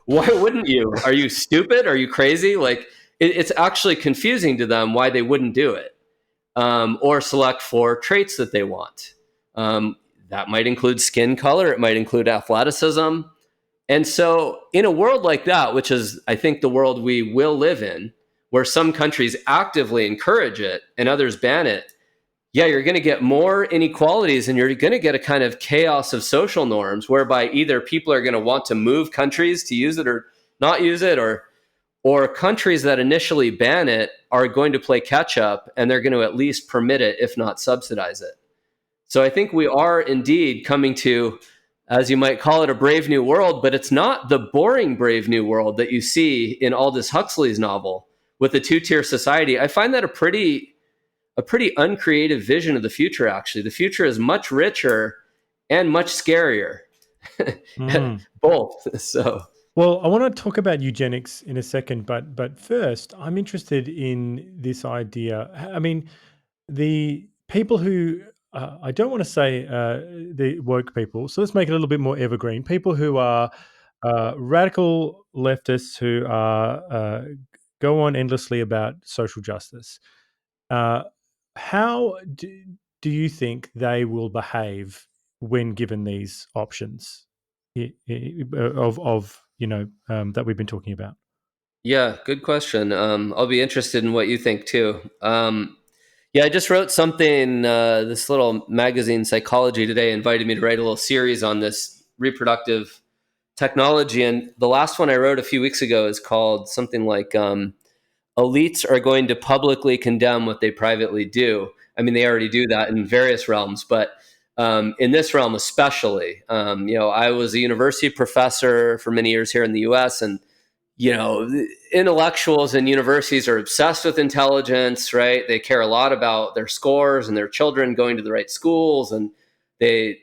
Why wouldn't you? Are you stupid? Are you crazy? Like, it's actually confusing to them why they wouldn't do it, or select for traits that they want. That might include skin color. It might include athleticism. And so, in a world like that, which is, I think, the world we will live in, where some countries actively encourage it and others ban it, yeah, you're going to get more inequalities, and you're going to get a kind of chaos of social norms whereby either people are going to want to move countries to use it or not use it, or countries that initially ban it are going to play catch up, and they're going to at least permit it, if not subsidize it. So I think we are indeed coming to, as you might call it, a brave new world, but it's not the boring brave new world that you see in Aldous Huxley's novel with the two-tier society. I find that a pretty uncreative vision of the future, actually. The future is much richer and much scarier. Both. So, well, I want to talk about eugenics in a second, but first, I'm interested in this idea. I mean, the people who I don't want to say the woke people, so let's make it a little bit more evergreen. People who are radical leftists who go on endlessly about social justice. How do you think they will behave when given these options of that we've been talking about? yeah, good question. I'll be interested in what you think too. Yeah, I just wrote something. This little magazine, Psychology Today, invited me to write a little series on this reproductive technology. And the last one I wrote a few weeks ago is called something like elites are going to publicly condemn what they privately do. I mean, they already do that in various realms, but in this realm especially. I was a university professor for many years here in the US, and intellectuals in universities are obsessed with intelligence, right? They care a lot about their scores and their children going to the right schools, and they,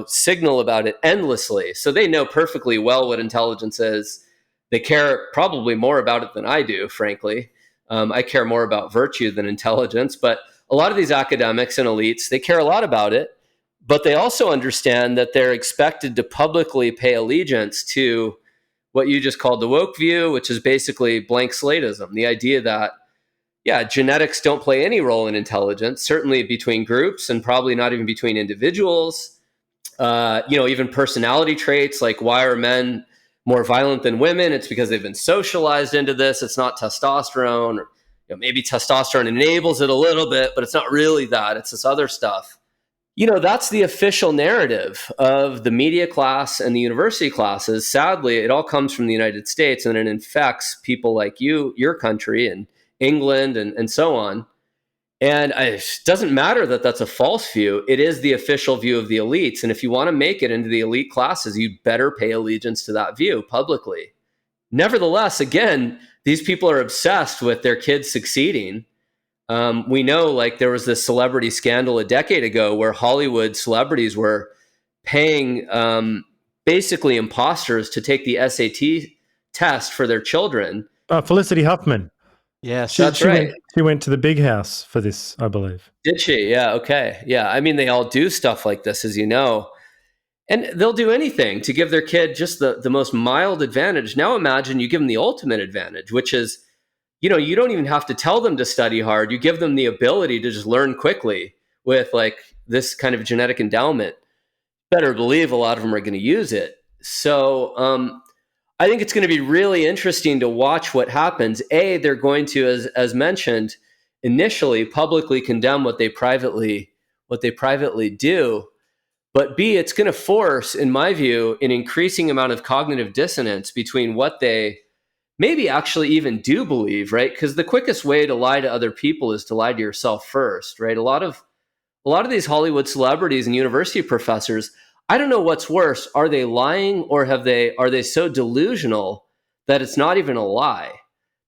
signal about it endlessly. So they know perfectly well what intelligence is. They care probably more about it than I do, frankly. I care more about virtue than intelligence, but a lot of these academics and elites, they care a lot about it, but they also understand that they're expected to publicly pay allegiance to what you just called the woke view, which is basically blank slateism. The idea that, yeah, genetics don't play any role in intelligence, certainly between groups and probably not even between individuals. Even personality traits, like why are men more violent than women? It's because they've been socialized into this. It's not testosterone, or maybe testosterone enables it a little bit, but it's not really that. It's this other stuff. That's the official narrative of the media class and the university classes. Sadly, it all comes from the United States, and it infects people like you, your country, and England, and so on. And it doesn't matter that that's a false view. It is the official view of the elites. And if you want to make it into the elite classes, you'd better pay allegiance to that view publicly. Nevertheless, again, these people are obsessed with their kids succeeding. We know, like, there was this celebrity scandal a decade ago where Hollywood celebrities were paying basically imposters to take the SAT test for their children. Felicity Huffman. Yes, that's right. She went to the big house for this, I believe. Did she? Yeah. Okay. Yeah. I mean, they all do stuff like this, as you know, and they'll do anything to give their kid just the most mild advantage. Now imagine you give them the ultimate advantage, which is, you don't even have to tell them to study hard. You give them the ability to just learn quickly with, like, this kind of genetic endowment. Better believe a lot of them are going to use it. So I think it's going to be really interesting to watch what happens. They're going to, as mentioned, initially publicly condemn what they privately do. But B, it's going to force, in my view, an increasing amount of cognitive dissonance between what they maybe actually even do believe, right? Because the quickest way to lie to other people is to lie to yourself first, right? A lot of these Hollywood celebrities and university professors, I don't know what's worse. Are they lying, or are they so delusional that it's not even a lie?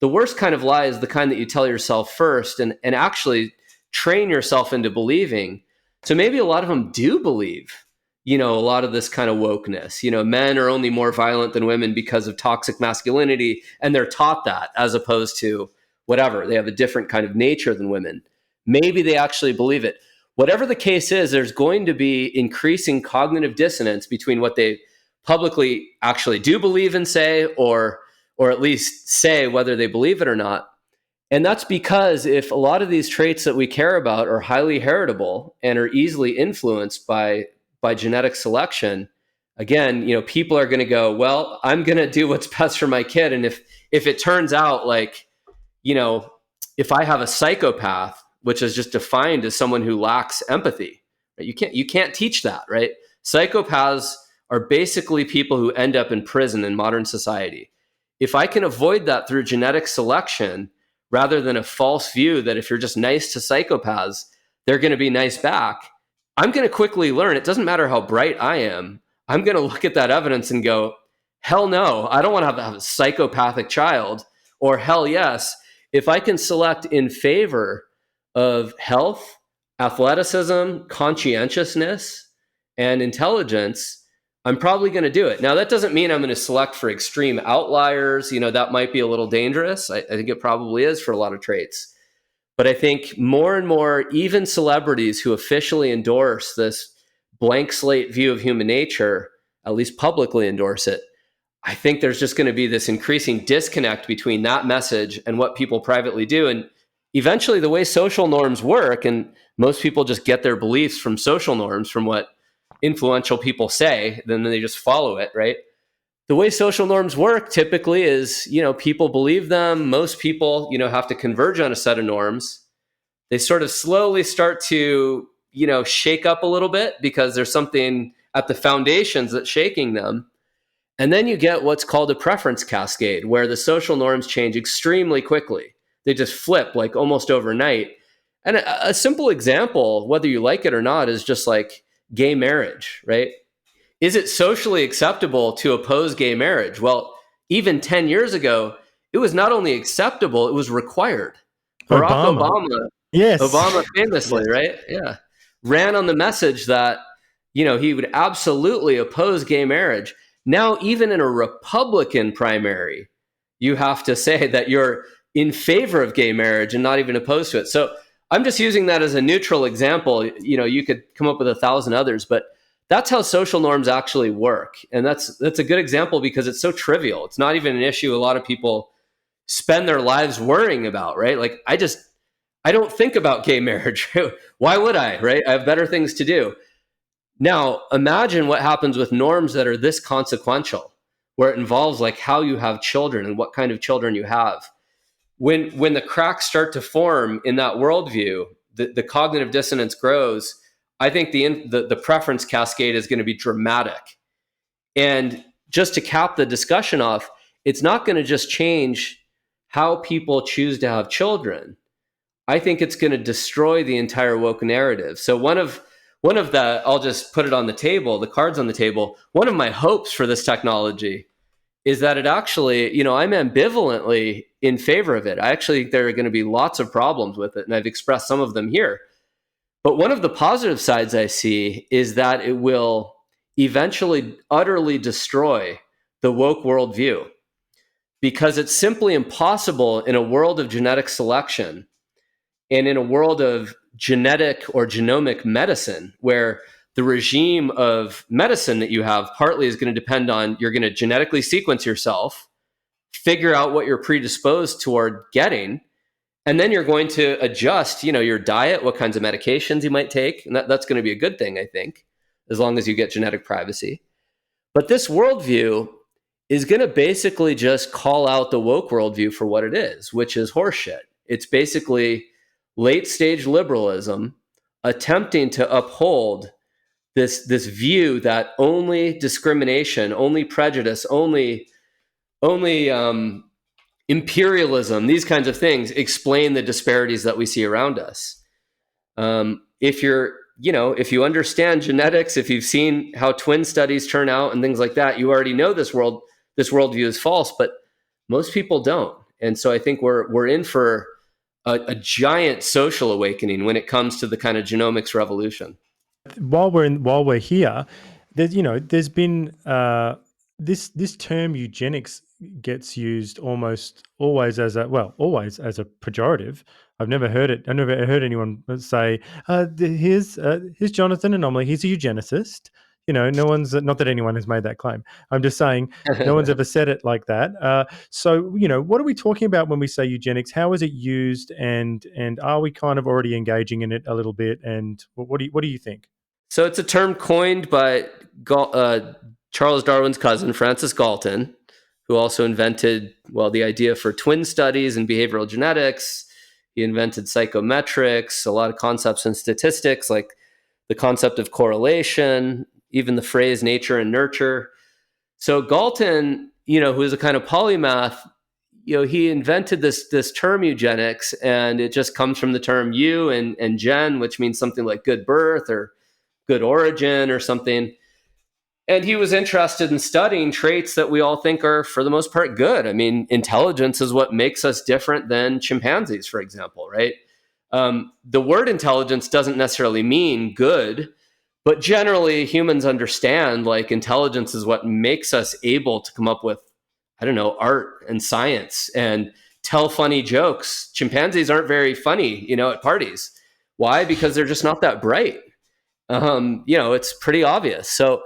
The worst kind of lie is the kind that you tell yourself first and actually train yourself into believing. So maybe a lot of them do believe, a lot of this kind of wokeness. Men are only more violent than women because of toxic masculinity, and they're taught that, as opposed to, whatever. They have a different kind of nature than women. Maybe they actually believe it. Whatever the case is, there's going to be increasing cognitive dissonance between what they publicly actually do believe and say, or at least say whether they believe it or not. And that's because if a lot of these traits that we care about are highly heritable and are easily influenced by genetic selection, again, people are going to go, well, I'm going to do what's best for my kid. And if it turns out like, if I have a psychopath, which is just defined as someone who lacks empathy, right? You can't teach that, right? Psychopaths are basically people who end up in prison in modern society. If I can avoid that through genetic selection, rather than a false view that if you're just nice to psychopaths, they're going to be nice back, I'm going to quickly learn it doesn't matter how bright I am. I'm going to look at that evidence and go, hell no, I don't want to have a psychopathic child. Or hell yes, if I can select in favor of health, athleticism, conscientiousness, and intelligence, I'm probably going to do it. Now, that doesn't mean I'm going to select for extreme outliers. That might be a little dangerous. I think it probably is for a lot of traits. But I think more and more, even celebrities who officially endorse this blank slate view of human nature, at least publicly endorse it, I think there's just going to be this increasing disconnect between that message and what people privately do. And eventually the way social norms work, and most people just get their beliefs from social norms, from what influential people say, then they just follow it, right? The way social norms work typically is, people believe them. Most people, have to converge on a set of norms. They sort of slowly start to, shake up a little bit because there's something at the foundations that's shaking them. And then you get what's called a preference cascade, where the social norms change extremely quickly. They just flip like almost overnight. And a simple example, whether you like it or not, is just like gay marriage, right? Is it socially acceptable to oppose gay marriage? Well, even 10 years ago, it was not only acceptable, it was required. Barack Obama. Obama, Yes. Obama famously, Yes. right? Yeah. Ran on the message that, he would absolutely oppose gay marriage. Now, even in a Republican primary, you have to say that you're in favor of gay marriage and not even opposed to it. So I'm just using that as a neutral example. You could come up with 1,000 others, but that's how social norms actually work. And that's a good example because it's so trivial. It's not even an issue a lot of people spend their lives worrying about, right? Like I don't think about gay marriage. Why would I, right? I have better things to do. Now, imagine what happens with norms that are this consequential, where it involves like how you have children and what kind of children you have. When the cracks start to form in that worldview, the cognitive dissonance grows. I think the preference cascade is going to be dramatic. And just to cap the discussion off, it's not going to just change how people choose to have children. I think it's going to destroy the entire woke narrative. So one of the, I'll just put it on the table, the cards on the table. One of my hopes for this technology is that it actually, I'm ambivalently in favor of it. I actually think there are going to be lots of problems with it, and I've expressed some of them here. But one of the positive sides I see is that it will eventually utterly destroy the woke worldview, because it's simply impossible in a world of genetic selection and in a world of genetic or genomic medicine, where the regime of medicine that you have partly is going to depend on, you're going to genetically sequence yourself, figure out what you're predisposed toward getting, and then you're going to adjust, your diet, what kinds of medications you might take. And that's going to be a good thing, I think, as long as you get genetic privacy. But this worldview is going to basically just call out the woke worldview for what it is, which is horseshit. It's basically late stage liberalism attempting to uphold this view that only discrimination, only prejudice, only imperialism, these kinds of things explain the disparities that we see around us. If you understand genetics, if you've seen how twin studies turn out and things like that, you already know this worldview is false, but most people don't. And so I think we're in for a giant social awakening when it comes to the kind of genomics revolution. While we're here, there's been this term eugenics gets used almost always as a pejorative. I've never heard it. I never heard anyone say, "Here's Jonathan Anomaly. He's a eugenicist." No one's, not that anyone has made that claim. I'm just saying no one's ever said it like that. So what are we talking about when we say eugenics? How is it used, and are we kind of already engaging in it a little bit? And what do you think? So it's a term coined by Charles Darwin's cousin, Francis Galton, who also invented, the idea for twin studies and behavioral genetics. He invented psychometrics, a lot of concepts in statistics, like the concept of correlation, even the phrase nature and nurture. So Galton, who is a kind of polymath, he invented this term eugenics, and it just comes from the term eu and gen, which means something like good birth or good origin or something. And he was interested in studying traits that we all think are, for the most part, good. I mean, intelligence is what makes us different than chimpanzees, for example, right? The word intelligence doesn't necessarily mean good, but generally humans understand like intelligence is what makes us able to come up with, I don't know, art and science and tell funny jokes. Chimpanzees aren't very funny, at parties. Why? Because they're just not that bright. It's pretty obvious. So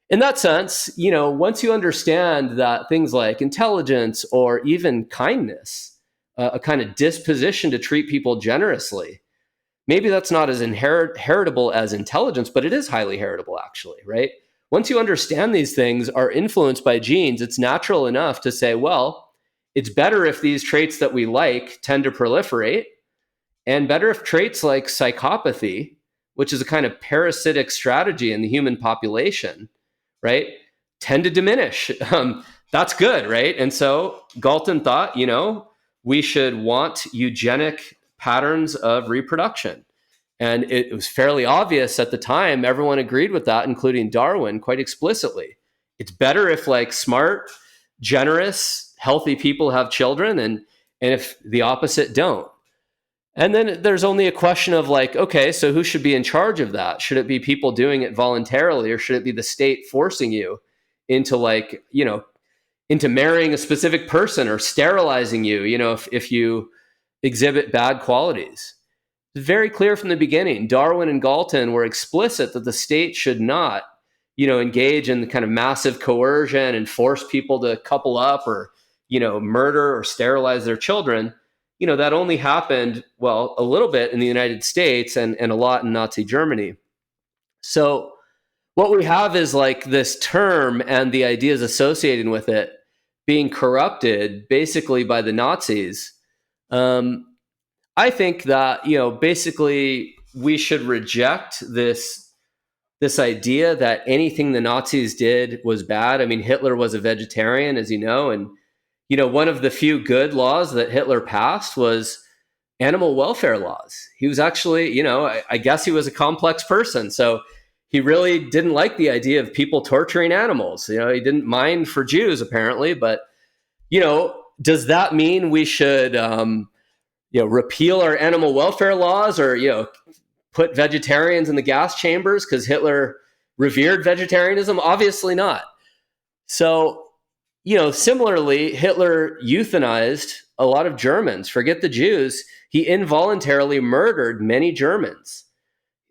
in that sense, once you understand that things like intelligence or even kindness, a kind of disposition to treat people generously, maybe that's not as heritable as intelligence, but it is highly heritable, actually, right? Once you understand these things are influenced by genes, it's natural enough to say, well, it's better if these traits that we like tend to proliferate, and better if traits like psychopathy, which is a kind of parasitic strategy in the human population, right, tend to diminish. That's good, right? And so Galton thought, we should want eugenic patterns of reproduction. And it was fairly obvious at the time. Everyone agreed with that, including Darwin, quite explicitly. It's better if like smart, generous, healthy people have children, and if the opposite don't. And then there's only a question of like, okay, so who should be in charge of that? Should it be people doing it voluntarily, or should it be the state forcing you into like, into marrying a specific person or sterilizing you, if you exhibit bad qualities? It's very clear from the beginning. Darwin and Galton were explicit that the state should not, engage in the kind of massive coercion and force people to couple up or, murder or sterilize their children. That only happened, a little bit in the United States and a lot in Nazi Germany. So what we have is like this term and the ideas associated with it being corrupted basically by the Nazis. I think that, basically we should reject this idea that anything the Nazis did was bad. I mean, Hitler was a vegetarian, as you know, and one of the few good laws that Hitler passed was animal welfare laws. He was actually, I guess he was a complex person. So he really didn't like the idea of people torturing animals. He didn't mind for Jews, apparently. But, does that mean we should, repeal our animal welfare laws or, put vegetarians in the gas chambers because Hitler revered vegetarianism? Obviously not. So, similarly, Hitler euthanized a lot of Germans. Forget the Jews. He involuntarily murdered many Germans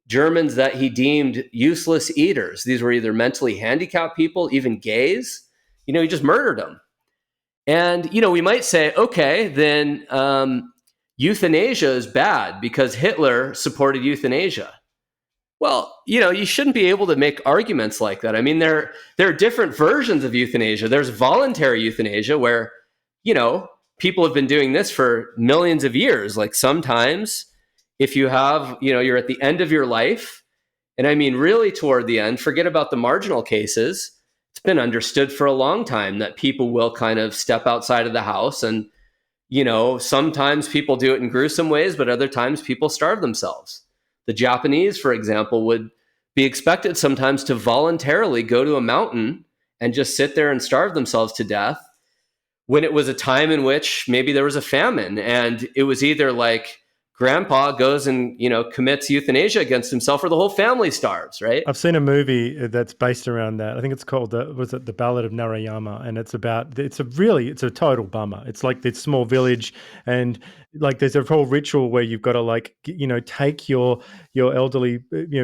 that he deemed useless eaters. These were either mentally handicapped people, even gays. He just murdered them. And, we might say, okay, then euthanasia is bad because Hitler supported euthanasia. Well, you shouldn't be able to make arguments like that. I mean, there are different versions of euthanasia. There's voluntary euthanasia where, people have been doing this for millions of years. Like sometimes if you have, you're at the end of your life, and I mean, really toward the end, forget about the marginal cases. It's been understood for a long time that people will kind of step outside of the house and, sometimes people do it in gruesome ways, but other times people starve themselves. The Japanese, for example, would be expected sometimes to voluntarily go to a mountain and just sit there and starve themselves to death when it was a time in which maybe there was a famine, and it was either like grandpa goes and, commits euthanasia against himself, or the whole family starves, right? I've seen a movie that's based around that. I think it's called The Ballad of Narayama, and it's a total bummer. It's like this small village, and like there's a whole ritual where you've got to take your elderly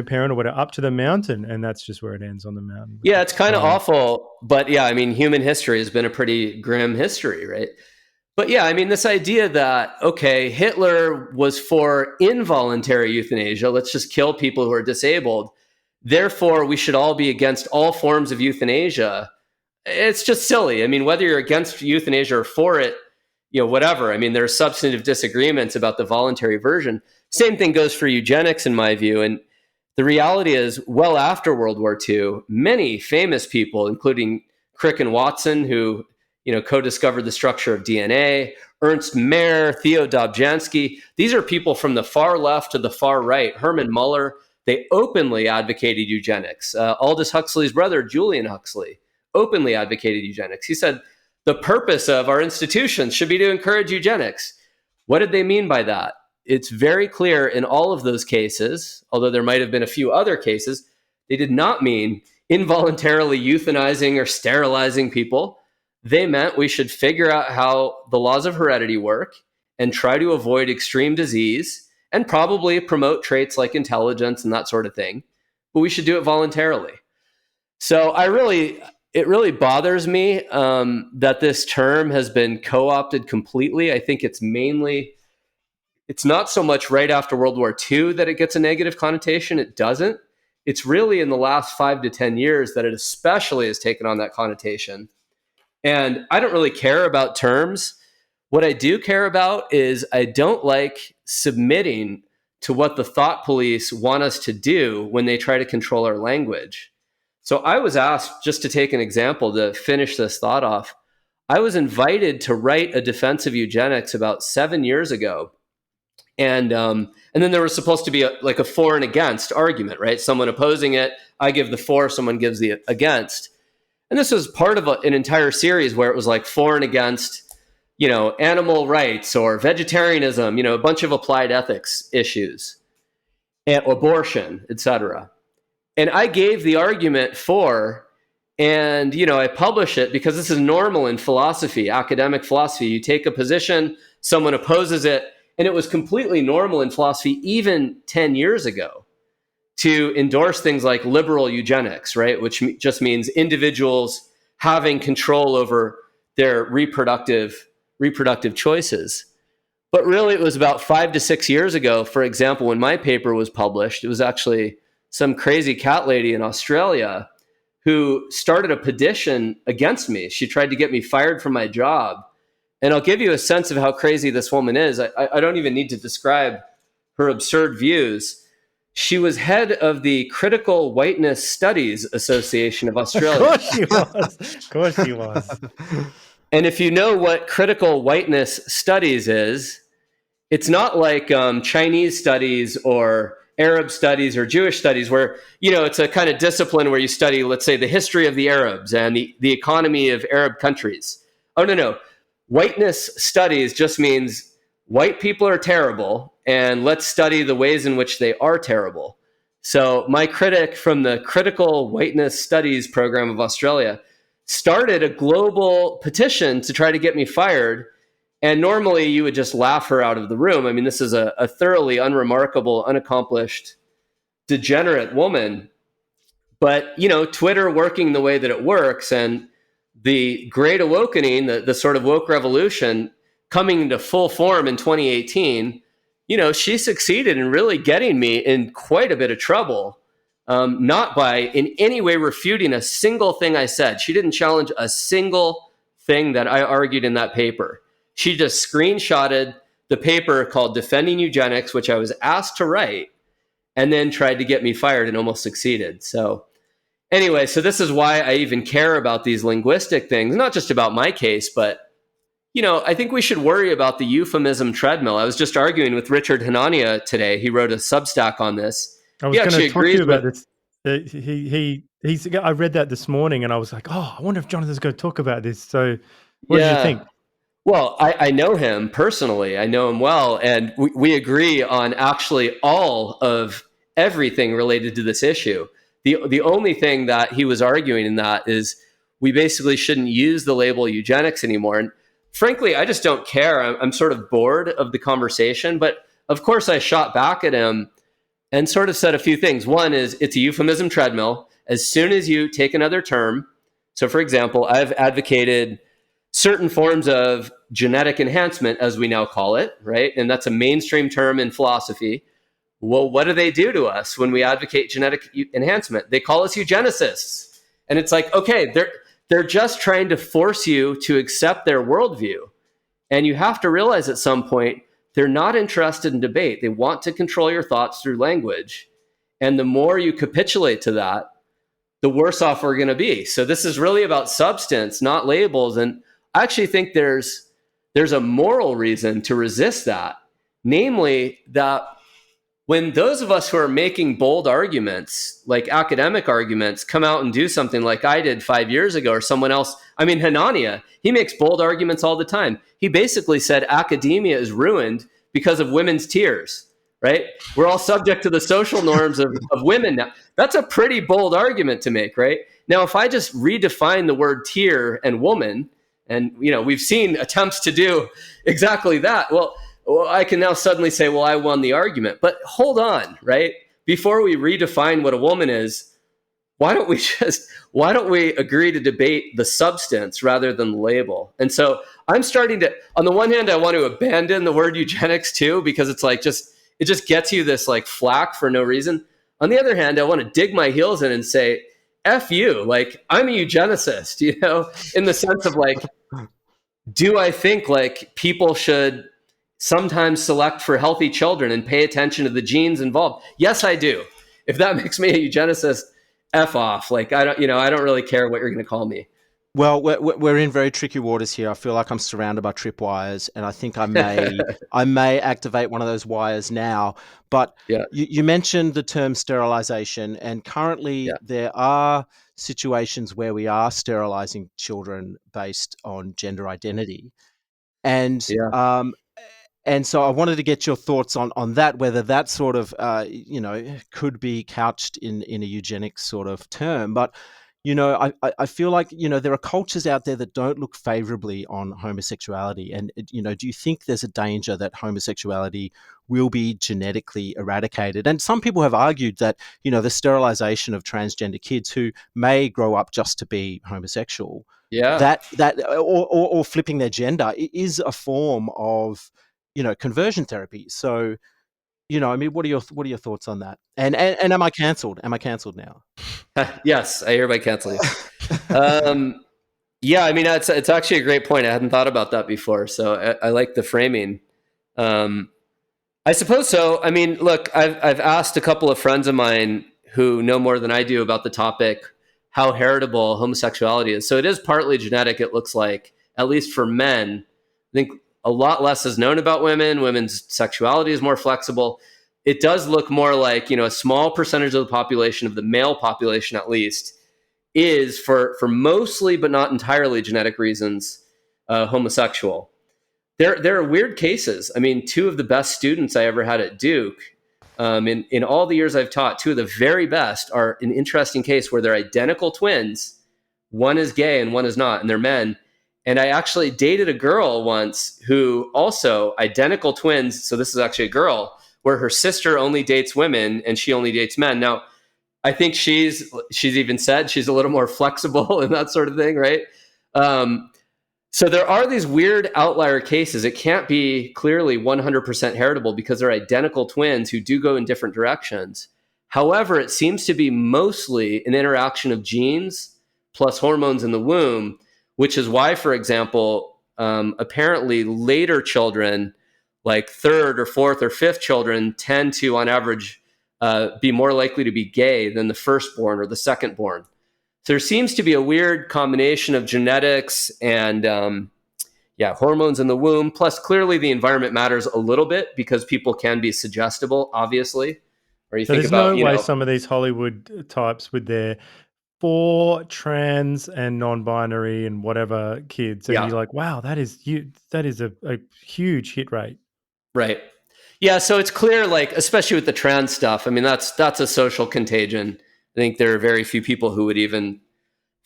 parent or whatever up to the mountain, and that's just where it ends, on the mountain. Yeah, it's kind of awful, but yeah, I mean, human history has been a pretty grim history, right? But yeah, I mean, this idea that, okay, Hitler was for involuntary euthanasia, let's just kill people who are disabled, therefore we should all be against all forms of euthanasia. It's just silly. I mean, whether you're against euthanasia or for it, whatever. I mean, there are substantive disagreements about the voluntary version. Same thing goes for eugenics, in my view. And the reality is, well after World War II, many famous people, including Crick and Watson, who co-discovered the structure of DNA, Ernst Mayr, Theo Dobzhansky. These are people from the far left to the far right. Herman Muller, they openly advocated eugenics. Aldous Huxley's brother, Julian Huxley, openly advocated eugenics. He said, the purpose of our institutions should be to encourage eugenics. What did they mean by that? It's very clear in all of those cases, although there might have been a few other cases, they did not mean involuntarily euthanizing or sterilizing people. They meant we should figure out how the laws of heredity work and try to avoid extreme disease and probably promote traits like intelligence and that sort of thing. But we should do it voluntarily. So it really bothers me that this term has been co-opted completely. I think it's not so much right after World War II that it gets a negative connotation. It doesn't. It's really in the last 5 to 10 years that it especially has taken on that connotation. And I don't really care about terms. What I do care about is I don't like submitting to what the thought police want us to do when they try to control our language. So I was asked, just to take an example to finish this thought off, I was invited to write a defense of eugenics about 7 years ago. And then there was supposed to be a for and against argument, right? Someone opposing it, I give the for, someone gives the against. And this was part of an entire series where it was like for and against, animal rights or vegetarianism, a bunch of applied ethics issues, and abortion, etc. And I gave the argument for, and, I publish it because this is normal in philosophy, academic philosophy. You take a position, someone opposes it, and it was completely normal in philosophy even 10 years ago to endorse things like liberal eugenics, right? Which just means individuals having control over their reproductive choices. But really, it was about 5 to 6 years ago, for example, when my paper was published, it was actually some crazy cat lady in Australia who started a petition against me. She tried to get me fired from my job. And I'll give you a sense of how crazy this woman is. I don't even need to describe her absurd views. She was head of the Critical Whiteness Studies Association of Australia. Of course she was. Of course she was. And if you know what critical whiteness studies is, it's not like Chinese studies or Arab studies or Jewish studies where, it's a kind of discipline where you study, let's say, the history of the Arabs and the economy of Arab countries. Oh, no. Whiteness studies just means white people are terrible, and let's study the ways in which they are terrible. So my critic from the Critical Whiteness Studies program of Australia started a global petition to try to get me fired. And normally you would just laugh her out of the room. I mean, this is a thoroughly unremarkable, unaccomplished, degenerate woman. But, Twitter working the way that it works and the Great Awakening, the sort of woke revolution coming into full form in 2018, she succeeded in really getting me in quite a bit of trouble, not by in any way refuting a single thing I said. She didn't challenge a single thing that I argued in that paper. She just screenshotted the paper called Defending Eugenics, which I was asked to write, and then tried to get me fired and almost succeeded. So anyway, so this is why I even care about these linguistic things, not just about my case, but I think we should worry about the euphemism treadmill. I was just arguing with Richard Hanania today. He wrote a Substack on this. I was going to talk to you about this. I read that this morning and I was like, oh, I wonder if Jonathan's going to talk about this. So what did you think? Well, I know him personally. I know him well, and we agree on actually all of everything related to this issue. The only thing that he was arguing in that is we basically shouldn't use the label eugenics anymore. And frankly, I just don't care. I'm sort of bored of the conversation. But of course, I shot back at him and sort of said a few things. One is it's a euphemism treadmill. As soon as you take another term, so for example, I've advocated certain forms of genetic enhancement, as we now call it, right? And that's a mainstream term in philosophy. Well, what do they do to us when we advocate genetic enhancement? They call us eugenicists. And it's like, okay, they're just trying to force you to accept their worldview. And you have to realize at some point, they're not interested in debate. They want to control your thoughts through language. And the more you capitulate to that, the worse off we're going to be. So this is really about substance, not labels. And I actually think there's a moral reason to resist that, namely that when those of us who are making bold arguments, like academic arguments, come out and do something like I did 5 years ago or someone else, I mean, Hanania, he makes bold arguments all the time. He basically said academia is ruined because of women's tears, right? We're all subject to the social norms of women now. That's a pretty bold argument to make, right? Now, if I just redefine the word tear and woman, and we've seen attempts to do exactly that, well, I can now suddenly say, well, I won the argument. But hold on, right? Before we redefine what a woman is, why don't we agree to debate the substance rather than the label? And so I'm starting to, on the one hand, I want to abandon the word eugenics too, because it's like it just gets you this like flack for no reason. On the other hand, I want to dig my heels in and say, F you, like I'm a eugenicist, in the sense of like, do I think like people should sometimes select for healthy children and pay attention to the genes involved? Yes, I do. If that makes me a eugenicist, F off. Like I don't really care what you're going to call me. Well, we're in very tricky waters here. I feel like I'm surrounded by tripwires, and I think I may activate one of those wires now. But Yeah. you mentioned the term sterilization, and currently Yeah. there are situations where we are sterilizing children based on gender identity, and Yeah. and so I wanted to get your thoughts on that, whether that sort of could be couched in a eugenics sort of term, but. I feel like, there are cultures out there that don't look favorably on homosexuality. And, do you think there's a danger that homosexuality will be genetically eradicated? And some people have argued that, the sterilization of transgender kids who may grow up just to be homosexual, Yeah. or flipping their gender is a form of, conversion therapy. So, I mean, what are your thoughts on that? And am I cancelled? Am I cancelled now? Yes, I hereby cancel you. Yeah, I mean, it's actually a great point. I hadn't thought about that before, so I like the framing. I suppose so. I mean, look, I've asked a couple of friends of mine who know more than I do about the topic how heritable homosexuality is. So it is partly genetic. It looks like, at least for men. I think a lot less is known about women. Women's sexuality is more flexible. It does look more like a small percentage of the population, of the male population at least, is for mostly but not entirely genetic reasons homosexual. There are weird cases. I mean, two of the best students I ever had at Duke, in all the years I've taught, two of the very best are an interesting case where they're identical twins. One is gay and one is not, and they're men. And I actually dated a girl once who also identical twins. So this is actually a girl where her sister only dates women and she only dates men. Now, I think she's even said she's a little more flexible and that sort of thing, right? So there are these weird outlier cases. It can't be clearly 100% heritable because they're identical twins who do go in different directions. However, it seems to be mostly an interaction of genes plus hormones in the womb, which is why, for example, apparently later children, like third or fourth or fifth children, tend to, on average, be more likely to be gay than the firstborn or the secondborn. So there seems to be a weird combination of genetics and hormones in the womb. Plus, clearly the environment matters a little bit because people can be suggestible, obviously. Or you So think there's about, no way some of these Hollywood types with their 4 trans and non-binary and whatever kids, and Yeah. you're like, wow, that is a huge hit rate. Right. Yeah. So it's clear, like, especially with the trans stuff, I mean, that's a social contagion. I think there are very few people who would even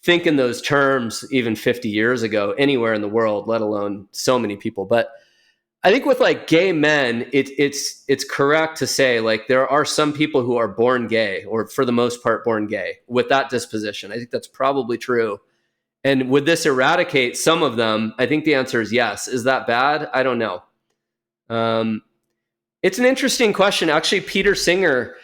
think in those terms even 50 years ago anywhere in the world, let alone so many people. But I think with like gay men, it's correct to say like there are some people who are born gay, or for the most part born gay with that disposition. I think that's probably true. And would this eradicate some of them? I think the answer is yes. Is that bad? I don't know. Um, it's an interesting question. Actually, Peter Singer,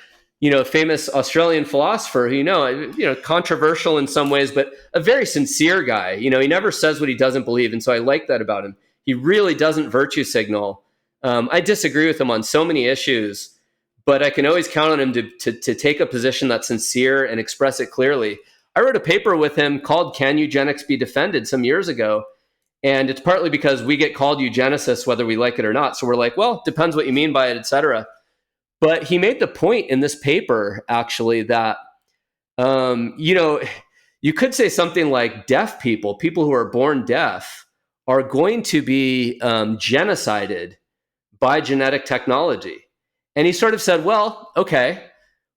famous Australian philosopher, who, controversial in some ways, but a very sincere guy. He never says what he doesn't believe. And so I like that about him. He really doesn't virtue signal. I disagree with him on so many issues, but I can always count on him to take a position that's sincere and express it clearly. I wrote a paper with him called "Can Eugenics Be Defended?" some years ago. And it's partly because we get called eugenicists whether we like it or not. So we're like, well, depends what you mean by it, et cetera. But he made the point in this paper, actually, that, you could say something like deaf people who are born deaf, are going to be genocided by genetic technology. And he sort of said, well, okay,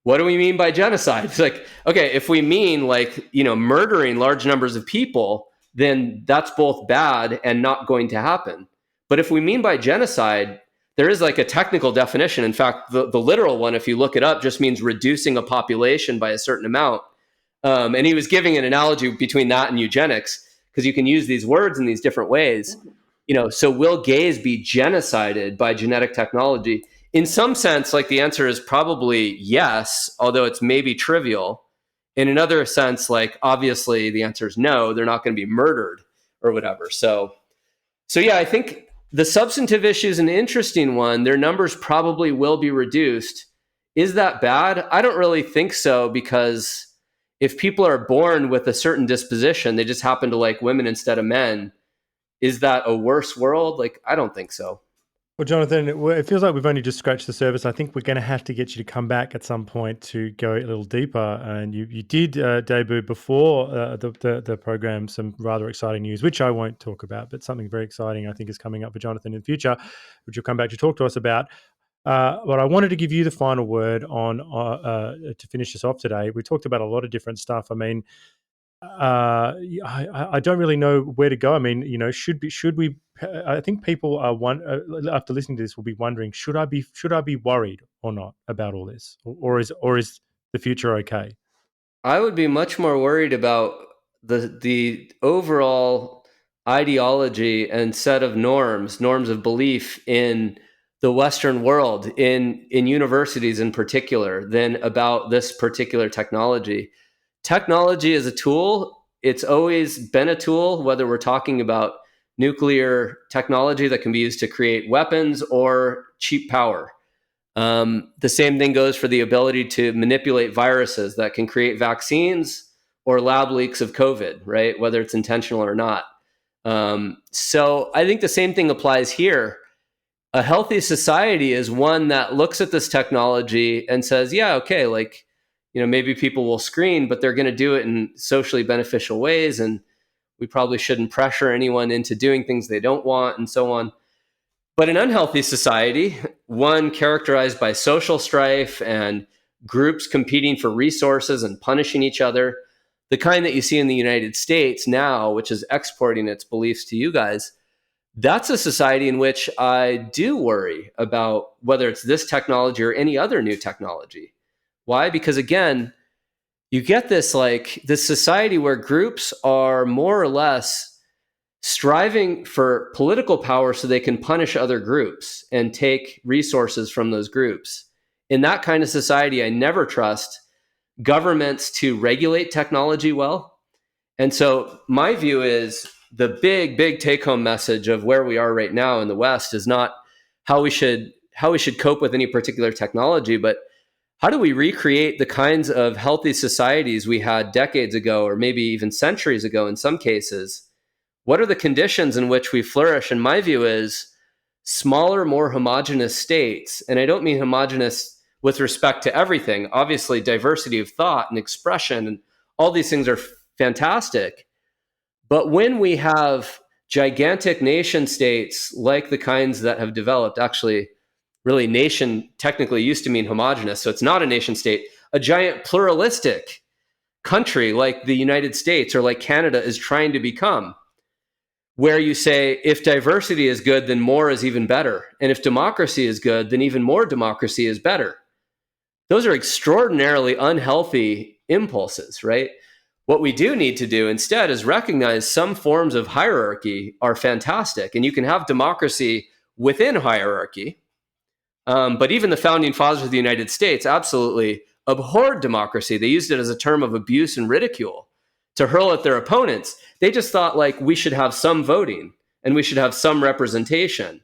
what do we mean by genocide? It's like, okay, if we mean like, murdering large numbers of people, then that's both bad and not going to happen. But if we mean by genocide, there is like a technical definition. In fact, the literal one, if you look it up, just means reducing a population by a certain amount. And he was giving an analogy between that and eugenics, because you can use these words in these different ways. So will gays be genocided by genetic technology? In some sense, like the answer is probably yes, although it's maybe trivial. In another sense, like obviously the answer is no, they're not going to be murdered or whatever. So yeah, I think the substantive issue is an interesting one. Their numbers probably will be reduced. Is that bad? I don't really think so, because if people are born with a certain disposition, they just happen to like women instead of men, is that a worse world? Like, I don't think so. Well, Jonathan, it feels like we've only just scratched the surface. I think we're going to have to get you to come back at some point to go a little deeper. And you did debut before the program some rather exciting news, which I won't talk about, but something very exciting I think is coming up for Jonathan in the future, which you'll come back to talk to us about. But I wanted to give you the final word on to finish us off today. We talked about a lot of different stuff. I mean, I don't really know where to go. I mean, should we? I think people are after listening to this will be wondering, should I be worried or not about all this, or is the future okay? I would be much more worried about the overall ideology and set of norms of belief in the Western world, in universities in particular, than about this particular technology. Technology is a tool. It's always been a tool, whether we're talking about nuclear technology that can be used to create weapons or cheap power. The same thing goes for the ability to manipulate viruses that can create vaccines or lab leaks of COVID, right? Whether it's intentional or not. So I think the same thing applies here. A healthy society is one that looks at this technology and says, yeah, okay, like, maybe people will screen, but they're going to do it in socially beneficial ways. And we probably shouldn't pressure anyone into doing things they don't want, and so on. But an unhealthy society, one characterized by social strife and groups competing for resources and punishing each other, the kind that you see in the United States now, which is exporting its beliefs to you guys, that's a society in which I do worry about whether it's this technology or any other new technology. Why? Because again, you get this society where groups are more or less striving for political power so they can punish other groups and take resources from those groups. In that kind of society, I never trust governments to regulate technology well. And so my view is the big take-home message of where we are right now in the West is not how we should cope with any particular technology, but how do we recreate the kinds of healthy societies we had decades ago, or maybe even centuries ago in some cases? What are the conditions in which we flourish? And my view is smaller, more homogenous states. And I don't mean homogenous with respect to everything. Obviously, diversity of thought and expression and All these things are fantastic. But when we have gigantic nation states like the kinds that have developed, actually, really, nation technically used to mean homogenous, so it's not a nation state, a giant pluralistic country like the United States or like Canada is trying to become, where you say, if diversity is good, then more is even better. And if democracy is good, then even more democracy is better. Those are extraordinarily unhealthy impulses, right? What we do need to do instead is recognize some forms of hierarchy are fantastic, and you can have democracy within hierarchy. But even the founding fathers of the United States absolutely abhorred democracy. They used it as a term of abuse and ridicule to hurl at their opponents. They just thought like we should have some voting and we should have some representation,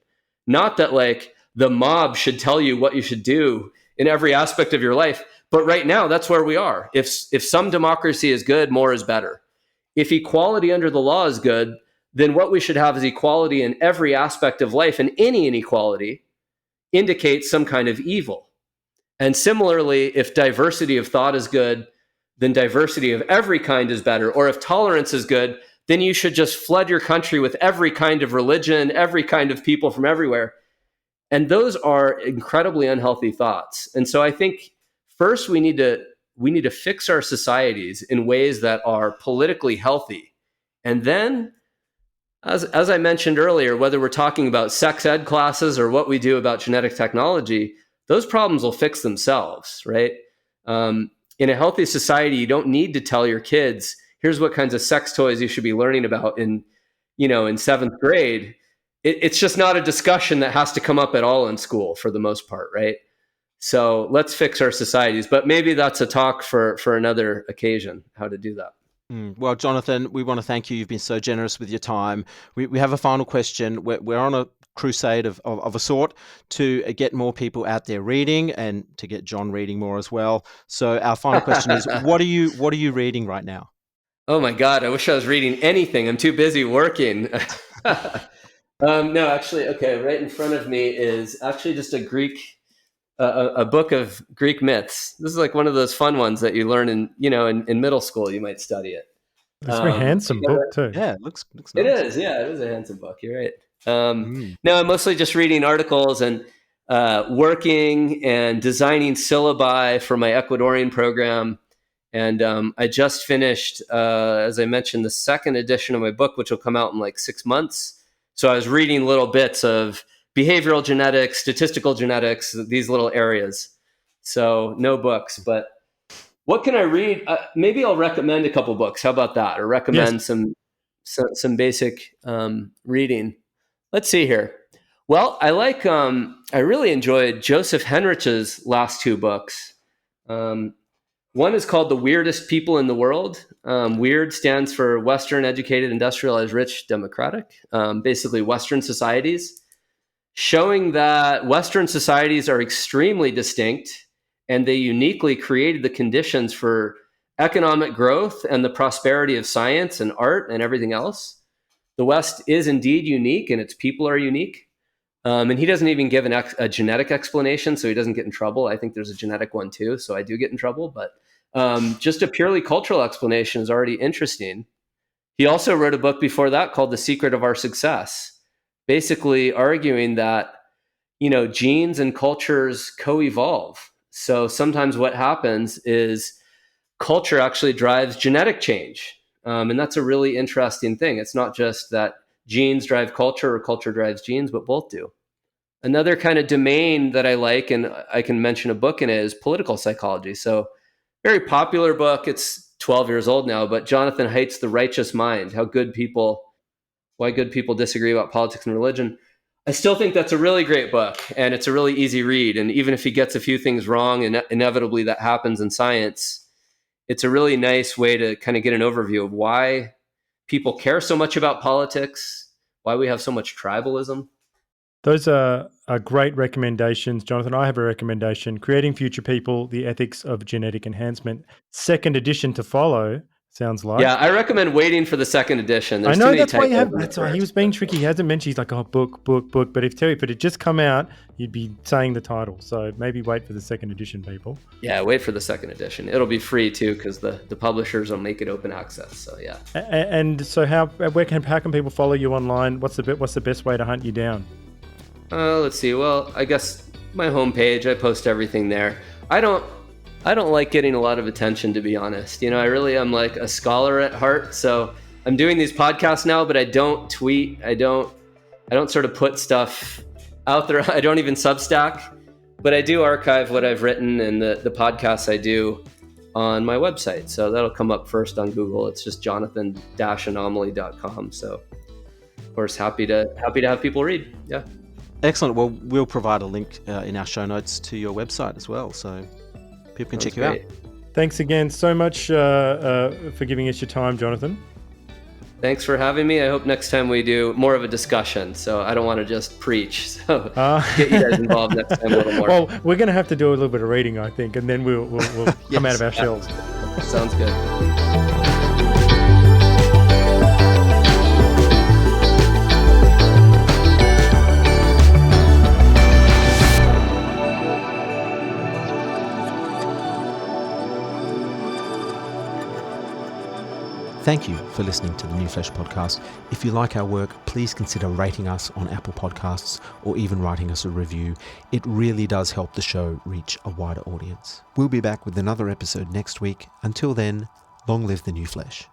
not that like the mob should tell you what you should do in every aspect of your life. But right now, that's where we are. If some democracy is good, more is better. If equality under the law is good, then what we should have is equality in every aspect of life, and any inequality indicates some kind of evil. And similarly, if diversity of thought is good, then diversity of every kind is better. Or if tolerance is good, then you should just flood your country with every kind of religion, every kind of people from everywhere. And those are incredibly unhealthy thoughts. And so I think first we need to fix our societies in ways that are politically healthy. And then, as I mentioned earlier, whether we're talking about sex ed classes or what we do about genetic technology, those problems will fix themselves, right? In a healthy society, you don't need to tell your kids, here's what kinds of sex toys you should be learning about in seventh grade. It's just not a discussion that has to come up at all in school for the most part, right? So let's fix our societies. But maybe that's a talk for another occasion, how to do that. Well, Jonathan, we want to thank you. You've been so generous with your time. We have a final question. We're on a crusade of a sort to get more people out there reading and to get John reading more as well. So our final question is, what are you reading right now? Oh my God, I wish I was reading anything. I'm too busy working. No, actually, okay, right in front of me is actually just a book of Greek myths. This is like one of those fun ones that you learn in middle school. You might study it. It's a very handsome book too. Yeah, it looks nice. It is, yeah, it is a handsome book. You're right. No, I'm mostly just reading articles and working and designing syllabi for my Ecuadorian program. And I just finished, as I mentioned, the second edition of my book, which will come out in like 6 months. So I was reading little bits of behavioral genetics, statistical genetics, these little areas. So no books, but what can I read? Maybe I'll recommend a couple books. How about that? Or recommend some basic reading. Let's see here. Well, I really enjoyed Joseph Henrich's last two books. One is called The Weirdest People in the World. Weird stands for Western, Educated, Industrialized, Rich, Democratic. Basically, Western societies, showing that Western societies are extremely distinct and they uniquely created the conditions for economic growth and the prosperity of science and art and everything else. The West is indeed unique and its people are unique. And he doesn't even give a genetic explanation, so he doesn't get in trouble. I think there's a genetic one too, so I do get in trouble. But just a purely cultural explanation is already interesting. He also wrote a book before that called The Secret of Our Success, basically arguing that, genes and cultures co-evolve. So sometimes what happens is culture actually drives genetic change. And that's a really interesting thing. It's not just that genes drive culture or culture drives genes, but both do. Another kind of domain that I like, and I can mention a book in it, is political psychology. So very popular book. It's 12 years old now, but Jonathan Haidt's The Righteous Mind, why good people disagree about politics and religion. I still think that's a really great book, and it's a really easy read. And even if he gets a few things wrong, and inevitably that happens in science, it's a really nice way to kind of get an overview of why people care so much about politics, why we have so much tribalism. Those are great recommendations, Jonathan. I have a recommendation: Creating Future People, The Ethics of Genetic Enhancement, second edition to follow. sounds like. Yeah, I recommend waiting for the second edition. There's I know too that's why many you have. typos in the That's why he first. was being tricky. He hasn't mentioned. He's like, oh, book. But if it had just come out, you'd be saying the title. So maybe wait for the second edition, people. Yeah, wait for the second edition. It'll be free too because the publishers will make it open access. So yeah. And so how can people follow you online? What's the best way to hunt you down? Let's see. Well, I guess my homepage. I post everything there. I don't like getting a lot of attention, to be honest. I really am like a scholar at heart. So I'm doing these podcasts now, but I don't tweet. I don't sort of put stuff out there. I don't even Substack, but I do archive what I've written and the podcasts I do on my website. So that'll come up first on Google. It's just jonathan-anomaly.com. So of course, happy to have people read. Yeah. Excellent. Well, we'll provide a link in our show notes to your website as well. So people can check you out. Thanks again so much for giving us your time, Jonathan. Thanks for having me. I hope next time we do more of a discussion. So I don't want to just preach. So get you guys involved next time a little more. Well, we're going to have to do a little bit of reading, I think, and then we'll come out of our shells. Sounds good. Thank you for listening to the New Flesh podcast. If you like our work, please consider rating us on Apple Podcasts or even writing us a review. It really does help the show reach a wider audience. We'll be back with another episode next week. Until then, long live the New Flesh.